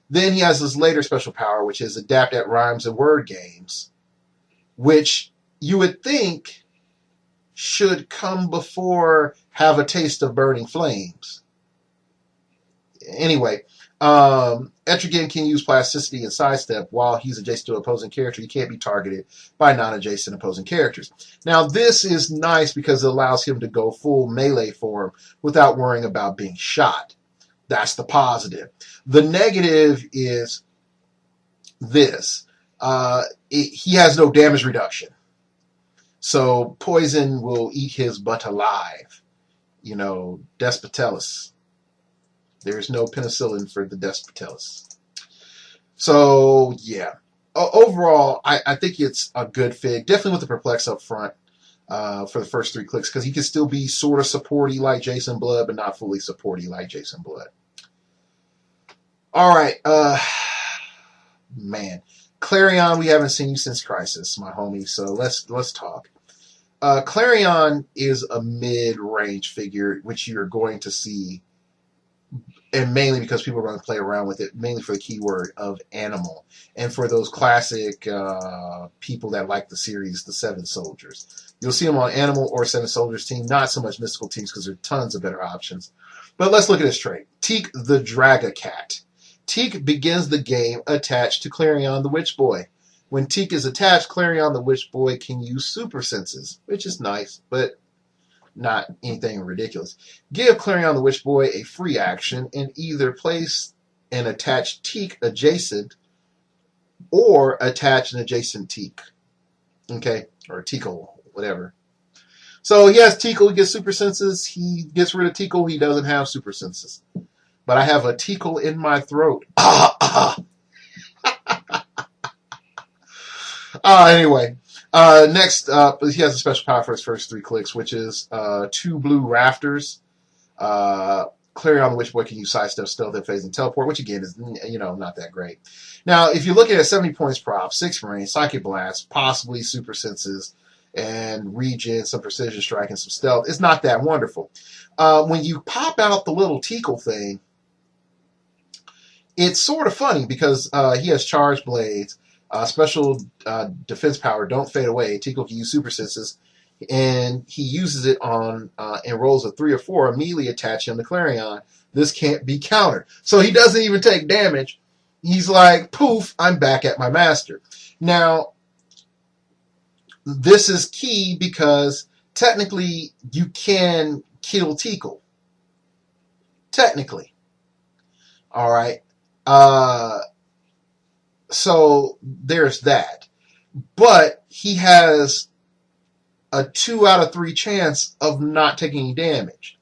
[SPEAKER 1] Then he has his later special power, which is Adapt at Rhymes and Word Games, which you would think should come before Have a Taste of Burning Flames. Anyway, Etrigan can use Plasticity and Sidestep while he's adjacent to an opposing character. He can't be targeted by non-adjacent opposing characters. Now, this is nice because it allows him to go full melee form without worrying about being shot. That's the positive. The negative is this. He has no damage reduction. So poison will eat his butt alive. Despotellus. There's no penicillin for the Despotellus. So, yeah. Overall, I think it's a good fit. Definitely with the Perplex up front for the first 3 clicks, because he can still be sort of supporty like Jason Blood, but not fully supporty like Jason Blood. All right. Man. Clarion, we haven't seen you since Crisis, my homie, so let's talk. Clarion is a mid-range figure, which you're going to see, and mainly because people are going to play around with it, mainly for the keyword of animal, and for those classic people that like the series, the Seven Soldiers. You'll see them on Animal or Seven Soldiers team, not so much mystical teams because there are tons of better options. But let's look at his trait. Teak the Dragacat. Teak begins the game attached to Clarion the Witch Boy. When Teak is attached, Clarion the Witch Boy can use super senses, which is nice, but not anything ridiculous. Give Clarion the Witch Boy a free action and either place an attached Teak adjacent or attach an adjacent Teak. Okay? Or Teakle, whatever. So he has Teakle, he gets super senses. He gets rid of Teakle, he doesn't have super senses. But I have a Teakle in my throat. Anyway. Next up, he has a special power for his first 3 clicks, which is 2 blue rafters. Clarion the Witch Boy can use sidestep, stealth, and phase and teleport, which again is not that great. Now, if you're looking at 70 points prop, 6 range, psychic blast, possibly super senses, and regen, some precision strike, and some stealth, it's not that wonderful. When you pop out the little Tickle thing, it's sort of funny because he has charged blades, special defense power, don't fade away. Tickle can use super senses, and he uses it on and rolls a 3 or 4, immediately attach him to Clarion. This can't be countered. So he doesn't even take damage. He's like, poof, I'm back at my master. Now, this is key because technically you can kill Tickle. Technically. All right. So there's that. But he has a 2 out of 3 chance of not taking any damage.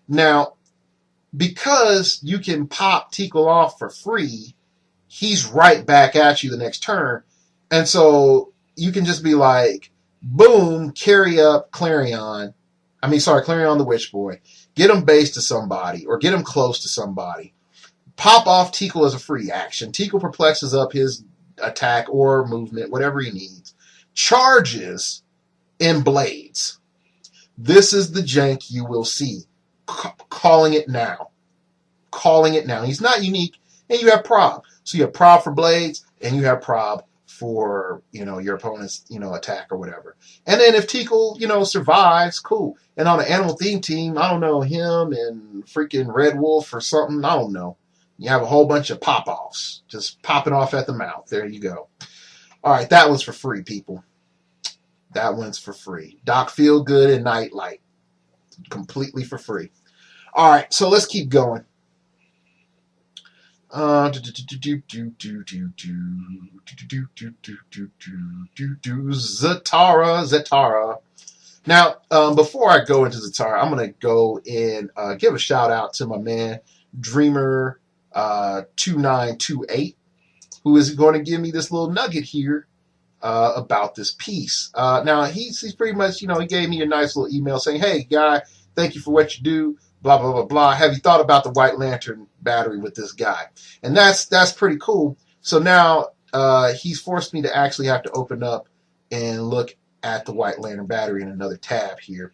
[SPEAKER 1] Now, because you can pop Tickle off for free, he's right back at you the next turn. And so you can just be like, boom, carry up Clarion the Witch Boy. Get him base to somebody or get him close to somebody. Pop off Tickle as a free action. Tickle perplexes up his attack or movement, whatever he needs. Charges and blades. This is the jank you will see. Calling it now. Calling it now. He's not unique, and you have prob. So you have prob for blades, and you have prob for, your opponent's, attack or whatever. And then if Tickle, survives, cool. And on an animal theme team, I don't know, him and freaking Red Wolf or something, I don't know. You have a whole bunch of pop-offs. Just popping off at the mouth. There you go. All right, that one's for free, people. That one's for free. Doc Feel Good and Nightlight. Completely for free. All right, so let's keep going. Zatara. Now, before I go into Zatara, I'm going to go and give a shout out to my man, Dreamer 2928, who is going to give me this little nugget here about this piece. Now, he's pretty much, he gave me a nice little email saying, hey, guy, thank you for what you do, blah, blah, blah, blah. Have you thought about the White Lantern battery with this guy? And that's pretty cool. So now he's forced me to actually have to open up and look at the White Lantern battery in another tab here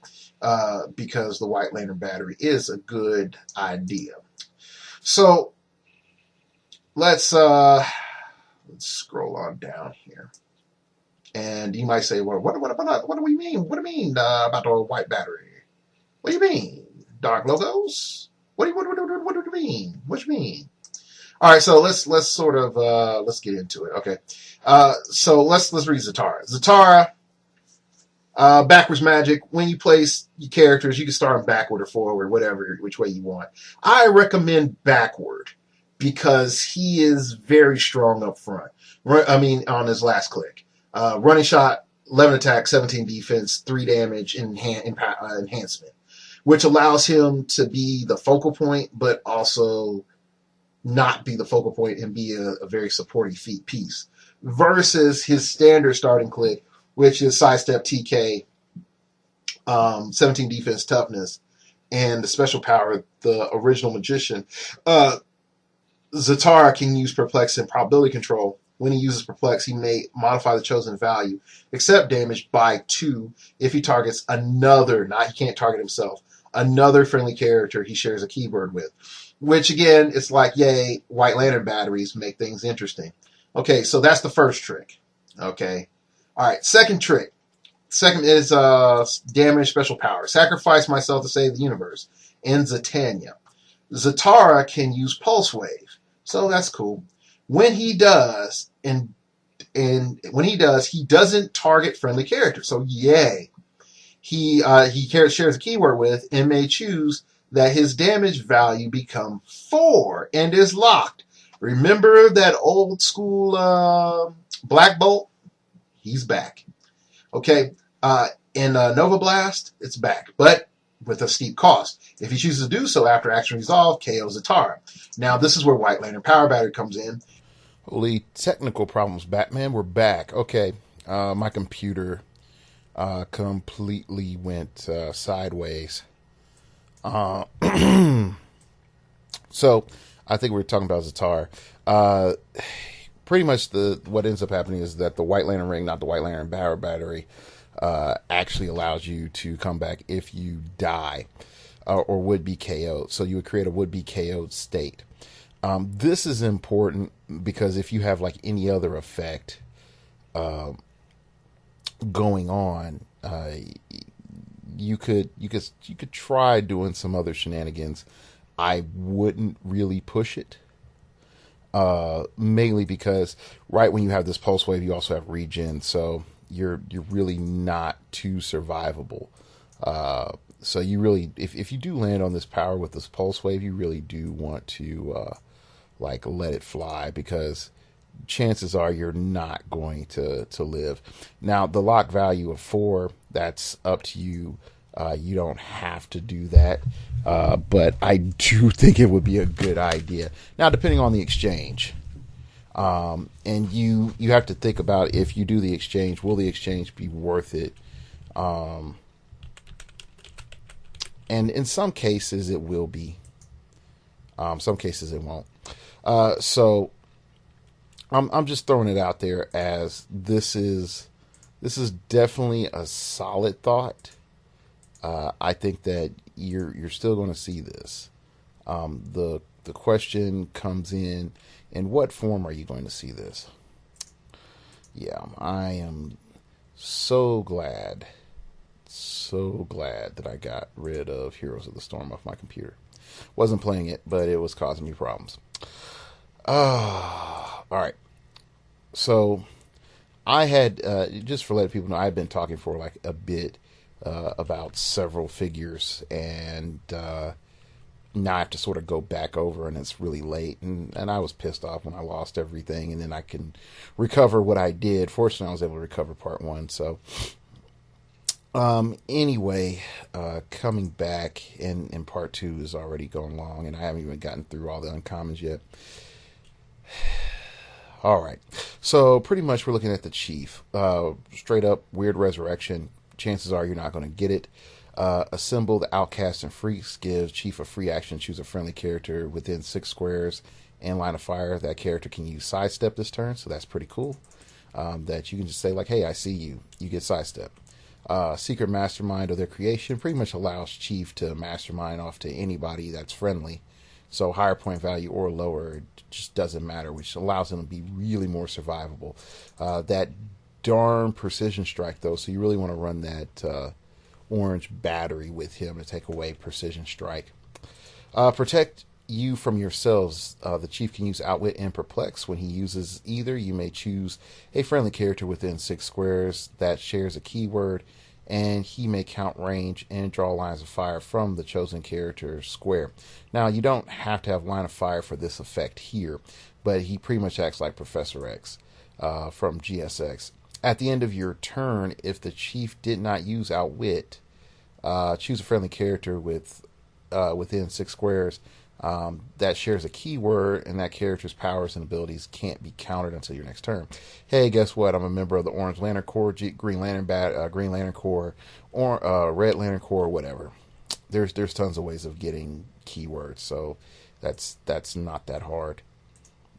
[SPEAKER 1] because the White Lantern battery is a good idea. So let's scroll on down here. And you might say, well, what do we mean? What do you mean about the white battery? What do you mean? Dark logos? What do you mean? What do you mean? All right, so let's sort of let's get into it. Okay, so let's read Zatara. Zatara, backwards magic. When you place your characters, you can start them backward or forward, whatever, which way you want. I recommend backward because he is very strong up front. On his last click. Running shot, 11 attack, 17 defense, 3 damage, enhancement, which allows him to be the focal point, but also not be the focal point and be a very supporting piece. Versus his standard starting click, which is sidestep TK, 17 defense, toughness, and the special power, the original magician. Zatara can use perplex and probability control. When he uses perplex, he may modify the chosen value, except damage by 2 if he targets he can't target himself, another friendly character he shares a keyword with. Which again, it's like, yay, White Lantern batteries make things interesting. Okay, so that's the first trick. Okay. All right, second trick. Second is damage special power. Sacrifice myself to save the universe. In Zatanna. Zatara can use Pulse Wave. So that's cool. When he does, he doesn't target friendly characters. So yay. He shares a keyword with and may choose that his damage value become 4 and is locked. Remember that old school Black Bolt? He's back. Okay. In Nova Blast, it's back, but with a steep cost. If he chooses to do so after action resolve, KO Zatara. Now, this is where White Lantern Power Battery comes in.
[SPEAKER 2] Holy technical problems, Batman. We're back. Okay. My computer completely went sideways. Uh, so I think we are talking about Zatar. Uh, Pretty much what ends up happening is that the White Lantern ring, not the White Lantern battery, actually allows you to come back if you die or would be KO'd. So you would create a would be KO'd state. This is important because if you have like any other effect going on, you could try doing some other shenanigans. I wouldn't really push it. Mainly because right when you have this pulse wave, you also have regen, so you're really not too survivable. So you really, if you do land on this power with this pulse wave, you really do want to like let it fly, because chances are you're not going to live. Now the lock value of 4, that's up to you. You don't have to do that, but I do think it would be a good idea. Now, depending on the exchange, and you have to think about, if you do the exchange, will the exchange be worth it? And in some cases it will be. Some cases it won't. So I'm just throwing it out there as this is definitely a solid thought. I think that you're still going to see this. The question comes in what form are you going to see this? Yeah, I am so glad that I got rid of Heroes of the Storm off my computer. Wasn't playing it, but it was causing me problems. All right. So I had, just for letting people know, I've been talking for like a bit about several figures, and now I have to sort of go back over, and it's really late, and I was pissed off when I lost everything, and then I can recover what I did. Fortunately, I was able to recover part 1. So anyway, coming back, and part 2 is already going long, and I haven't even gotten through all the uncommons yet. All right, so pretty much we're looking at the Chief. Straight up weird resurrection. Chances are you're not going to get it. Assemble the Outcasts and Freaks gives Chief a free action. Choose a friendly character within 6 squares and line of fire. That character can use sidestep this turn, so that's pretty cool. That you can just say like, hey, I see you. You get sidestep. Secret Mastermind of their creation pretty much allows Chief to mastermind off to anybody that's friendly. So higher point value or lower, it just doesn't matter, which allows him to be really more survivable. That darn precision strike, though, so you really want to run that orange battery with him to take away precision strike. Protect you from yourselves. The Chief can use Outwit and Perplex. When he uses either, you may choose a friendly character within 6 squares that shares a keyword, and he may count range and draw lines of fire from the chosen character's square. Now, you don't have to have line of fire for this effect here, but he pretty much acts like Professor X from GSX. At the end of your turn, if the Chief did not use Outwit, choose a friendly character within 6 squares that shares a keyword, and that character's powers and abilities can't be countered until your next turn. Hey, guess what? I'm a member of the Orange Lantern Corps, Green Lantern Corps, or Red Lantern Corps, whatever. There's tons of ways of getting keywords, so that's not that hard.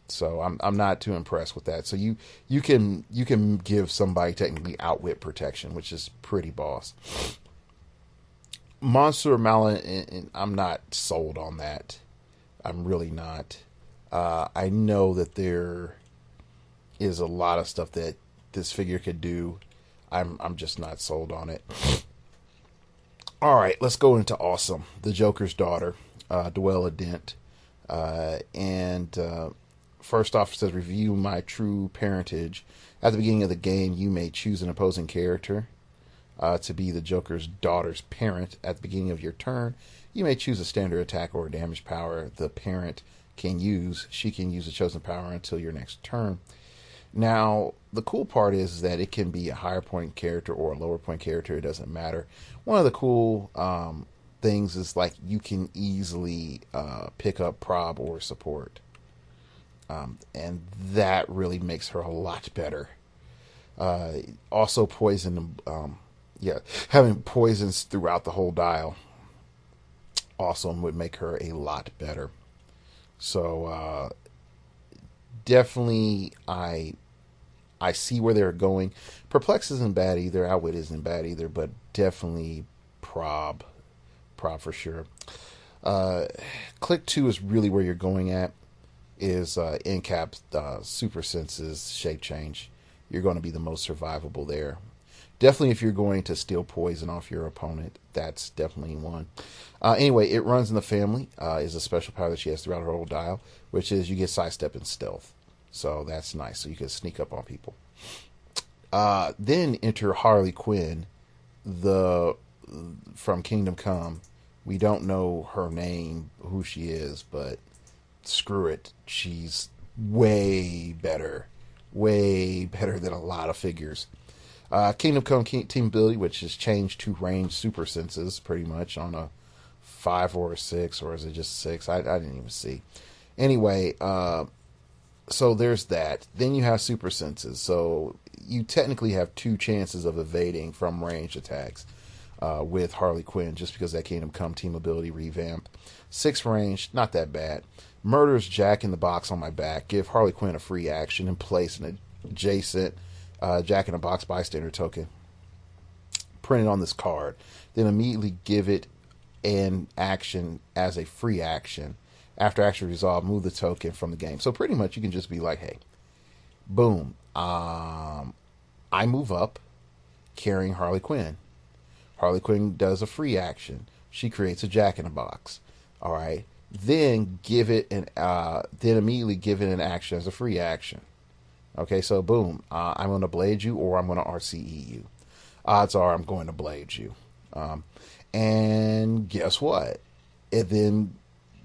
[SPEAKER 2] So I'm not too impressed with that. So you can give somebody technically Outwit protection, which is pretty boss. Monster Malin, and I'm not sold on that. I'm really not. I know that there is a lot of stuff that this figure could do. I'm just not sold on it. All right, let's go into Awesome, the Joker's daughter, Dwella Dent, and first off, it says review my true parentage. At the beginning of the game, you may choose an opposing character to be the Joker's daughter's parent. At the beginning of your turn, you may choose a standard attack or a damage power the parent can use. She can use a chosen power until your next turn. Now, the cool part is that it can be a higher point character or a lower point character. It doesn't matter. One of the cool things is like you can easily pick up prob or support. And that really makes her a lot better. Uh, Also poison. Yeah, having poisons throughout the whole dial also would make her a lot better. So definitely, I see where they're going. Perplex isn't bad either. Outwit isn't bad either, but definitely prob for sure. Uh, Click 2 is really where you're going at. Is in cap super senses shape change. You're going to be the most survivable there. Definitely, if you're going to steal poison off your opponent, that's definitely one. Anyway, it runs in the family. Is a special power that she has throughout her whole dial, which is you get sidestep and stealth. So that's nice. So you can sneak up on people. Then enter Harley Quinn, the from Kingdom Come. We don't know her name, who she is, but screw it. She's way better than a lot of figures. Kingdom Come team ability, which has changed to range super senses pretty much on a 5 or a 6, or is it just 6? I didn't even see. Anyway, so there's that. Then you have super senses. So you technically have 2 chances of evading from ranged attacks with Harley Quinn, just because that Kingdom Come team ability revamp. 6 range, not that bad. Murder's Jack in the Box on my back. Give Harley Quinn a free action and place an adjacent Jack in the Box bystander token printed on this card. Then immediately give it an action as a free action. After action resolved, move the token from the game. So pretty much you can just be like, hey, boom, I move up carrying Harley Quinn. Harley Quinn does a free action. She creates a Jack in the Box. All right. Then then immediately give it an action as a free action. Okay, so boom, I'm going to blade you or I'm going to RCE you. Odds are I'm going to blade you. And guess what? It then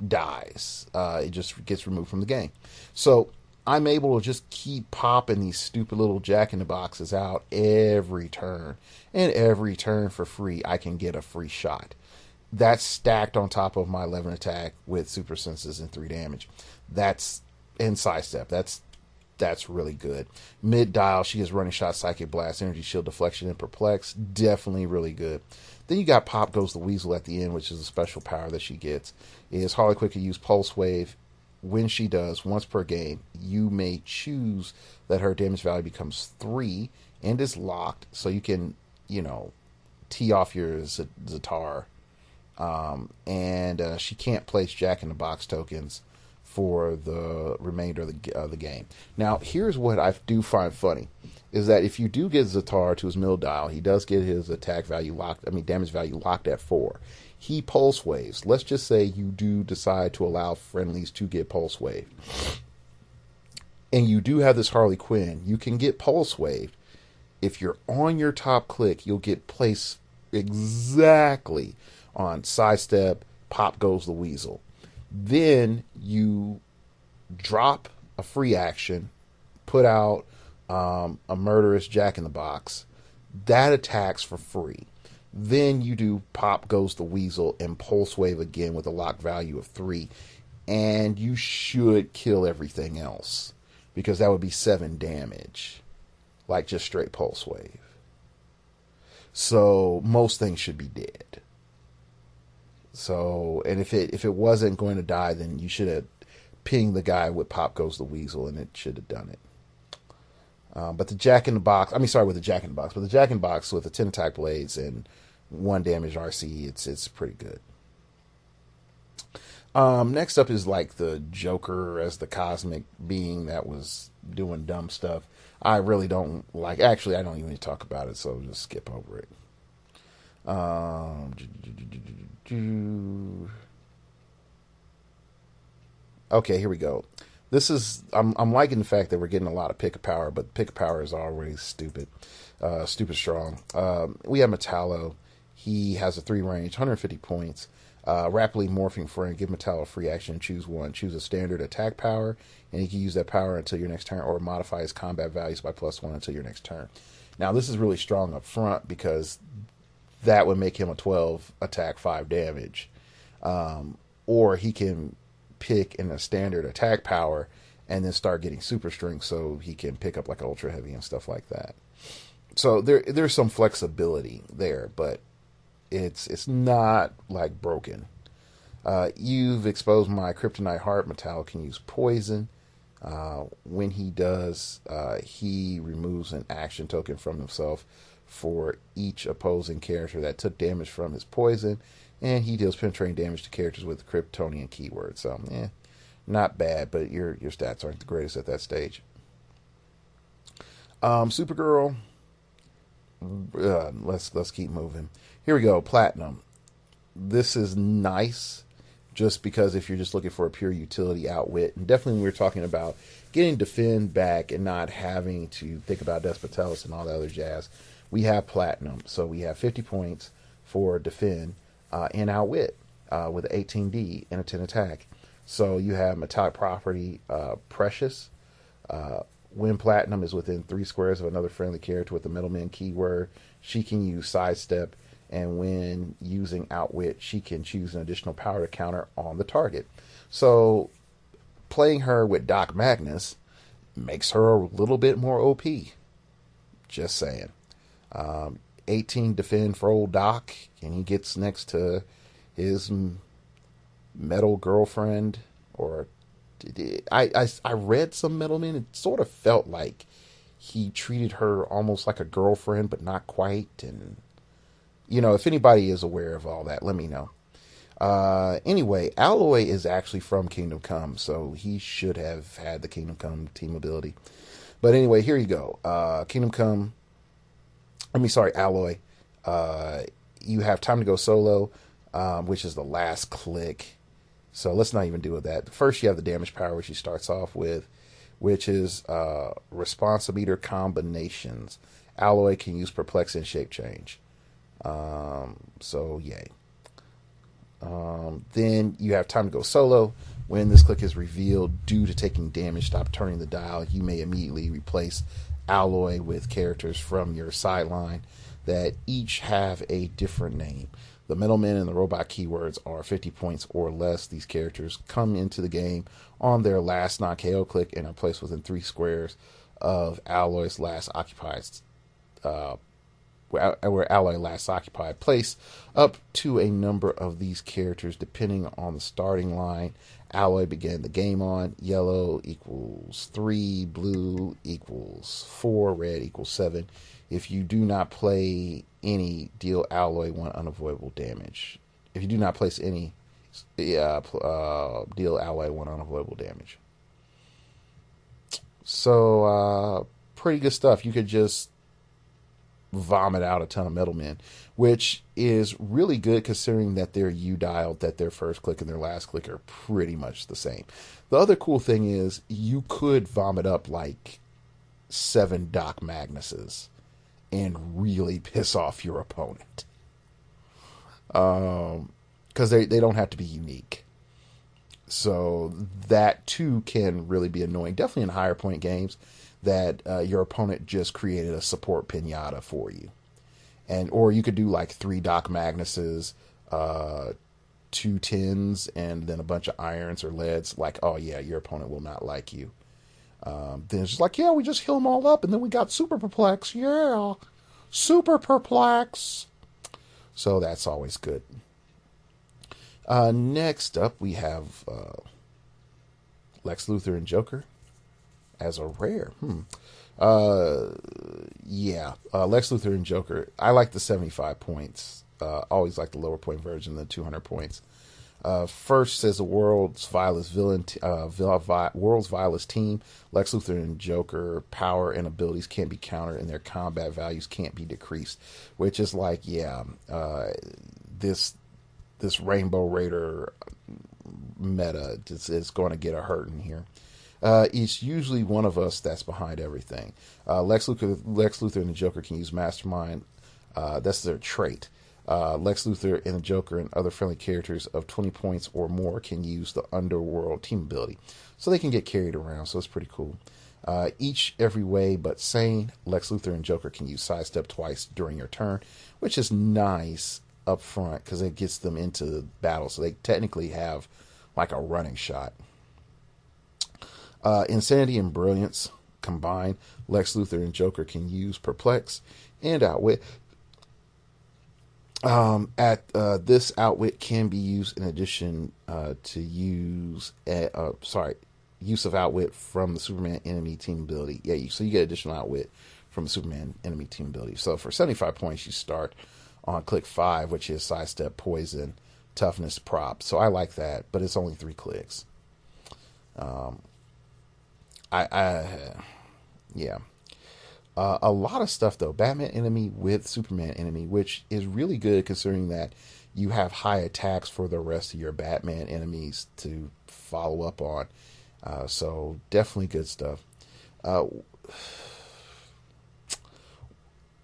[SPEAKER 2] dies. It just gets removed from the game. So I'm able to just keep popping these stupid little Jack in the Boxes out every turn. And every turn for free, I can get a free shot. That's stacked on top of my 11 attack with super senses and 3 damage. That's in sidestep. That's really good. Mid dial, she has running shot, psychic blast, energy shield, deflection, and perplex. Definitely really good. Then you got Pop Goes the Weasel at the end, which is a special power that she gets. Is Harley Quinn can use Pulse Wave. When she does, once per game, you may choose that her damage value becomes 3 and is locked, so you can, tee off your Zatar. And she can't place Jack in the Box tokens for the remainder of the game. Now, here's what I do find funny, is that if you do get Zatar to his middle dial, he does get his damage value locked at 4. He pulse waves. Let's just say you do decide to allow friendlies to get pulse wave. And you do have this Harley Quinn. You can get pulse waved. If you're on your top click, you'll get placed exactly on sidestep, Pop Goes the Weasel. Then you drop a free action, put out a murderous Jack in the Box. That attacks for free. Then you do Pop Goes the Weasel and Pulse Wave again with a lock value of 3. And you should kill everything else, because that would be 7 damage. Like just straight Pulse Wave. So most things should be dead. So, and if it wasn't going to die, then you should have pinged the guy with Pop Goes the Weasel, and it should have done it. But the Jack in the Box, with the Jack in the Box, but the Jack in the Box with the 10 attack blades and 1 damage RC, it's pretty good. Next up is like the Joker as the cosmic being that was doing dumb stuff. I really don't like. Actually, I don't even need to talk about it, so just skip over it. Okay, here we go. This is I'm liking the fact that we're getting a lot of pick of power, but pick of power is already stupid strong. We have Metallo. He has a 3 range, 150 points. Rapidly morphing friend. Give Metallo a free action. Choose one. Choose a standard attack power, and he can use that power until your next turn, or modify his combat values by +1 until your next turn. Now this is really strong up front, because that would make him a 12 attack, 5 damage. Or he can pick in a standard attack power and then start getting super strength, so he can pick up like ultra heavy and stuff like that. So there's some flexibility there, but it's not like broken. You've exposed my kryptonite heart. Metal can use poison. When he does, he removes an action token from himself for each opposing character that took damage from his poison, and he deals penetrating damage to characters with Kryptonian keywords. So, not bad, but your stats aren't the greatest at that stage. Supergirl. Let's keep moving. Here we go. Platinum. This is nice, just because if you're just looking for a pure utility outwit, and definitely when we're talking about getting defend back and not having to think about Despotelis and all that other jazz, we have Platinum. So we have 50 points for defend and outwit with 18D and a 10 attack. So you have metallic property Precious. When Platinum is within 3 squares of another friendly character with the middleman keyword, she can use sidestep, and when using outwit, she can choose an additional power to counter on the target. So playing her with Doc Magnus makes her a little bit more OP. Just saying. 18 defend for old Doc, and he gets next to his metal girlfriend. Or I read some Metalman. It sort of felt like he treated her almost like a girlfriend, but not quite. And if anybody is aware of all that, let me know. Anyway, Alloy is actually from Kingdom Come, so he should have had the Kingdom Come team ability. But anyway, here you go. Alloy. You have time to go solo, which is the last click. So let's not even deal with that. First, you have the damage power, which he starts off with, which is responsometer combinations. Alloy can use perplex and shape change. So yay. Then you have time to go solo. When this click is revealed, due to taking damage, stop turning the dial. You may immediately replace Alloy with characters from your sideline that each have a different name. The middlemen and the robot keywords are 50 points or less. These characters come into the game on their last non-KO click and are placed within 3 squares of Alloy's last occupied where Alloy last occupied. Place up to a number of these characters depending on the starting line Alloy began the game on. Yellow equals 3, blue equals 4, red equals 7. If you do not play any, deal Alloy 1 unavoidable damage. If you do not place any, deal Alloy 1 unavoidable damage. So, pretty good stuff. You could just vomit out a ton of middlemen, which is really good considering that their U-dialed, that their first click and their last click are pretty much the same. The other cool thing is you could vomit up like 7 Doc Magnuses and really piss off your opponent. Because they don't have to be unique. So that too can really be annoying. Definitely in higher point games that your opponent just created a support pinata for you. Or you could do like 3 Doc Magnuses, 2 tins, and then a bunch of irons or leads. Like, oh yeah, your opponent will not like you. Then it's just like, yeah, we just heal them all up, and then we got super perplex. Yeah, super perplex. So that's always good. Next up, we have Lex Luthor and Joker as a rare. Lex Luthor and Joker. I like the 75 points. Always like the lower point version, the 200 points. First says the world's vilest world's vilest team. Lex Luthor and Joker power and abilities can't be countered, and their combat values can't be decreased. Which is like, this Rainbow Raider meta is going to get a hurting here. It's usually one of us that's behind everything. Lex Luthor and the Joker can use Mastermind. That's their trait. Lex Luthor and the Joker and other friendly characters of 20 points or more can use the Underworld team ability. So they can get carried around, so it's pretty cool. Each every way but sane, Lex Luthor and Joker can use sidestep twice during your turn, which is nice up front because it gets them into battle. So they technically have like a running shot. Insanity and Brilliance. combined, Lex Luthor and Joker can use Perplex and Outwit. This Outwit can be used in addition to use of Outwit from the Superman enemy team ability. Yeah, so you get additional Outwit from the Superman enemy team ability. So for 75 points, you start on click 5, which is Sidestep, Poison, Toughness, Prop. So I like that, but it's only 3 clicks. Yeah. A lot of stuff though. Batman enemy with Superman enemy, which is really good considering that you have high attacks for the rest of your Batman enemies to follow up on. So definitely good stuff.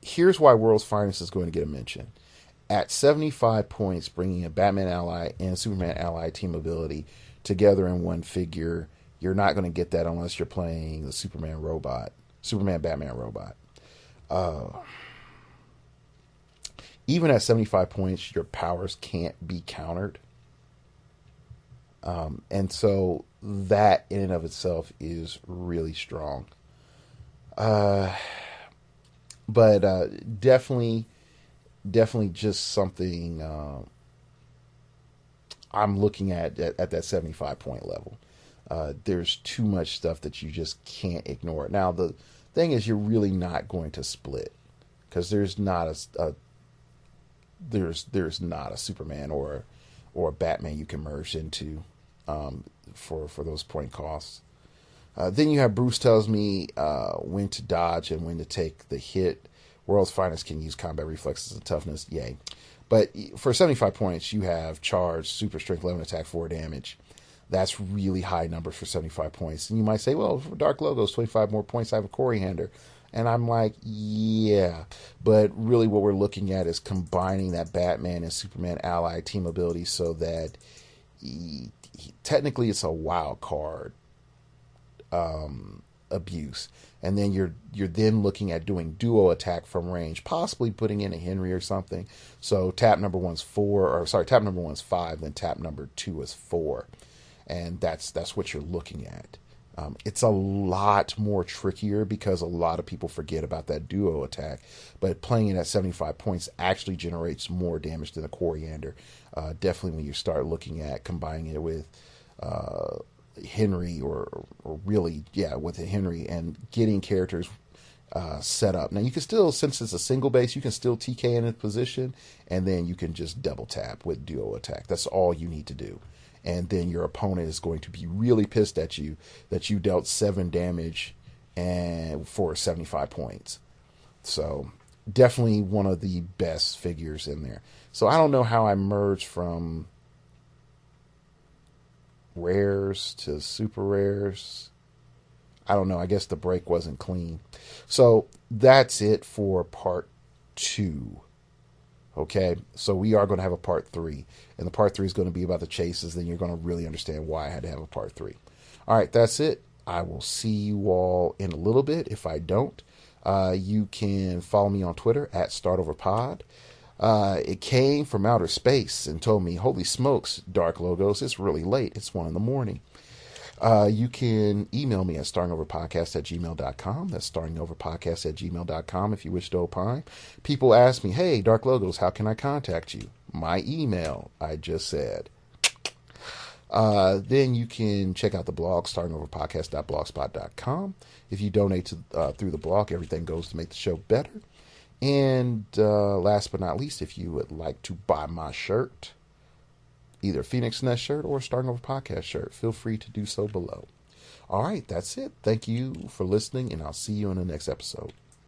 [SPEAKER 2] Here's why World's Finest is going to get a mention. At 75 points, bringing a Batman ally and Superman ally team ability together in one figure, you're not going to get that unless you're playing the Superman Batman robot. Even at 75 points, your powers can't be countered. And so that in and of itself is really strong. But definitely just something I'm looking at that 75 point level. There's too much stuff that you just can't ignore. Now the thing is, you're really not going to split because there's not a Superman or a Batman you can merge into for those point costs. Then you have Bruce tells me when to dodge and when to take the hit. World's Finest can use combat reflexes and toughness. Yay. But for 75 points, you have charge, super strength, 11 attack, 4 damage. That's really high numbers for 75 points. And you might say, well, for Dark Logos, 25 more points, I have a Coriander. And I'm like, yeah. But really what we're looking at is combining that Batman and Superman ally team ability so that technically it's a wild card abuse. And then you're then looking at doing duo attack from range, possibly putting in a Henry or something. So tap number one's 5, then tap number 2 is 4. And that's what you're looking at. It's a lot more trickier because a lot of people forget about that duo attack. But playing it at 75 points actually generates more damage than a Coriander. Definitely when you start looking at combining it with Henry or really, with a Henry and getting characters set up. Now you can still, since it's a single base, you can still TK in a position and then you can just double tap with duo attack. That's all you need to do. And then your opponent is going to be really pissed at you that you dealt 7 damage and for 75 points. So definitely one of the best figures in there. So I don't know how I merged from rares to super rares. I don't know. I guess the break wasn't clean. So that's it for part 2. Okay, so we are going to have a part 3. And the part 3 is going to be about the chases. Then you're going to really understand why I had to have a part 3. All right, that's it. I will see you all in a little bit. If I don't, you can follow me on Twitter at StartOverPod. It came from outer space and told me, holy smokes, Dark Logos, it's really late. It's 1 a.m. You can email me at startingoverpodcast@gmail.com. That's startingoverpodcast@gmail.com if you wish to opine. People ask me, hey, Dark Logos, how can I contact you? My email, I just said. Then you can check out the blog, startingoverpodcast.blogspot.com. If you donate through the blog, everything goes to make the show better. And last but not least, if you would like to buy my shirt, either Phoenix Nest shirt or Starting Over Podcast shirt, feel free to do so below. All right, that's it. Thank you for listening, and I'll see you in the next episode.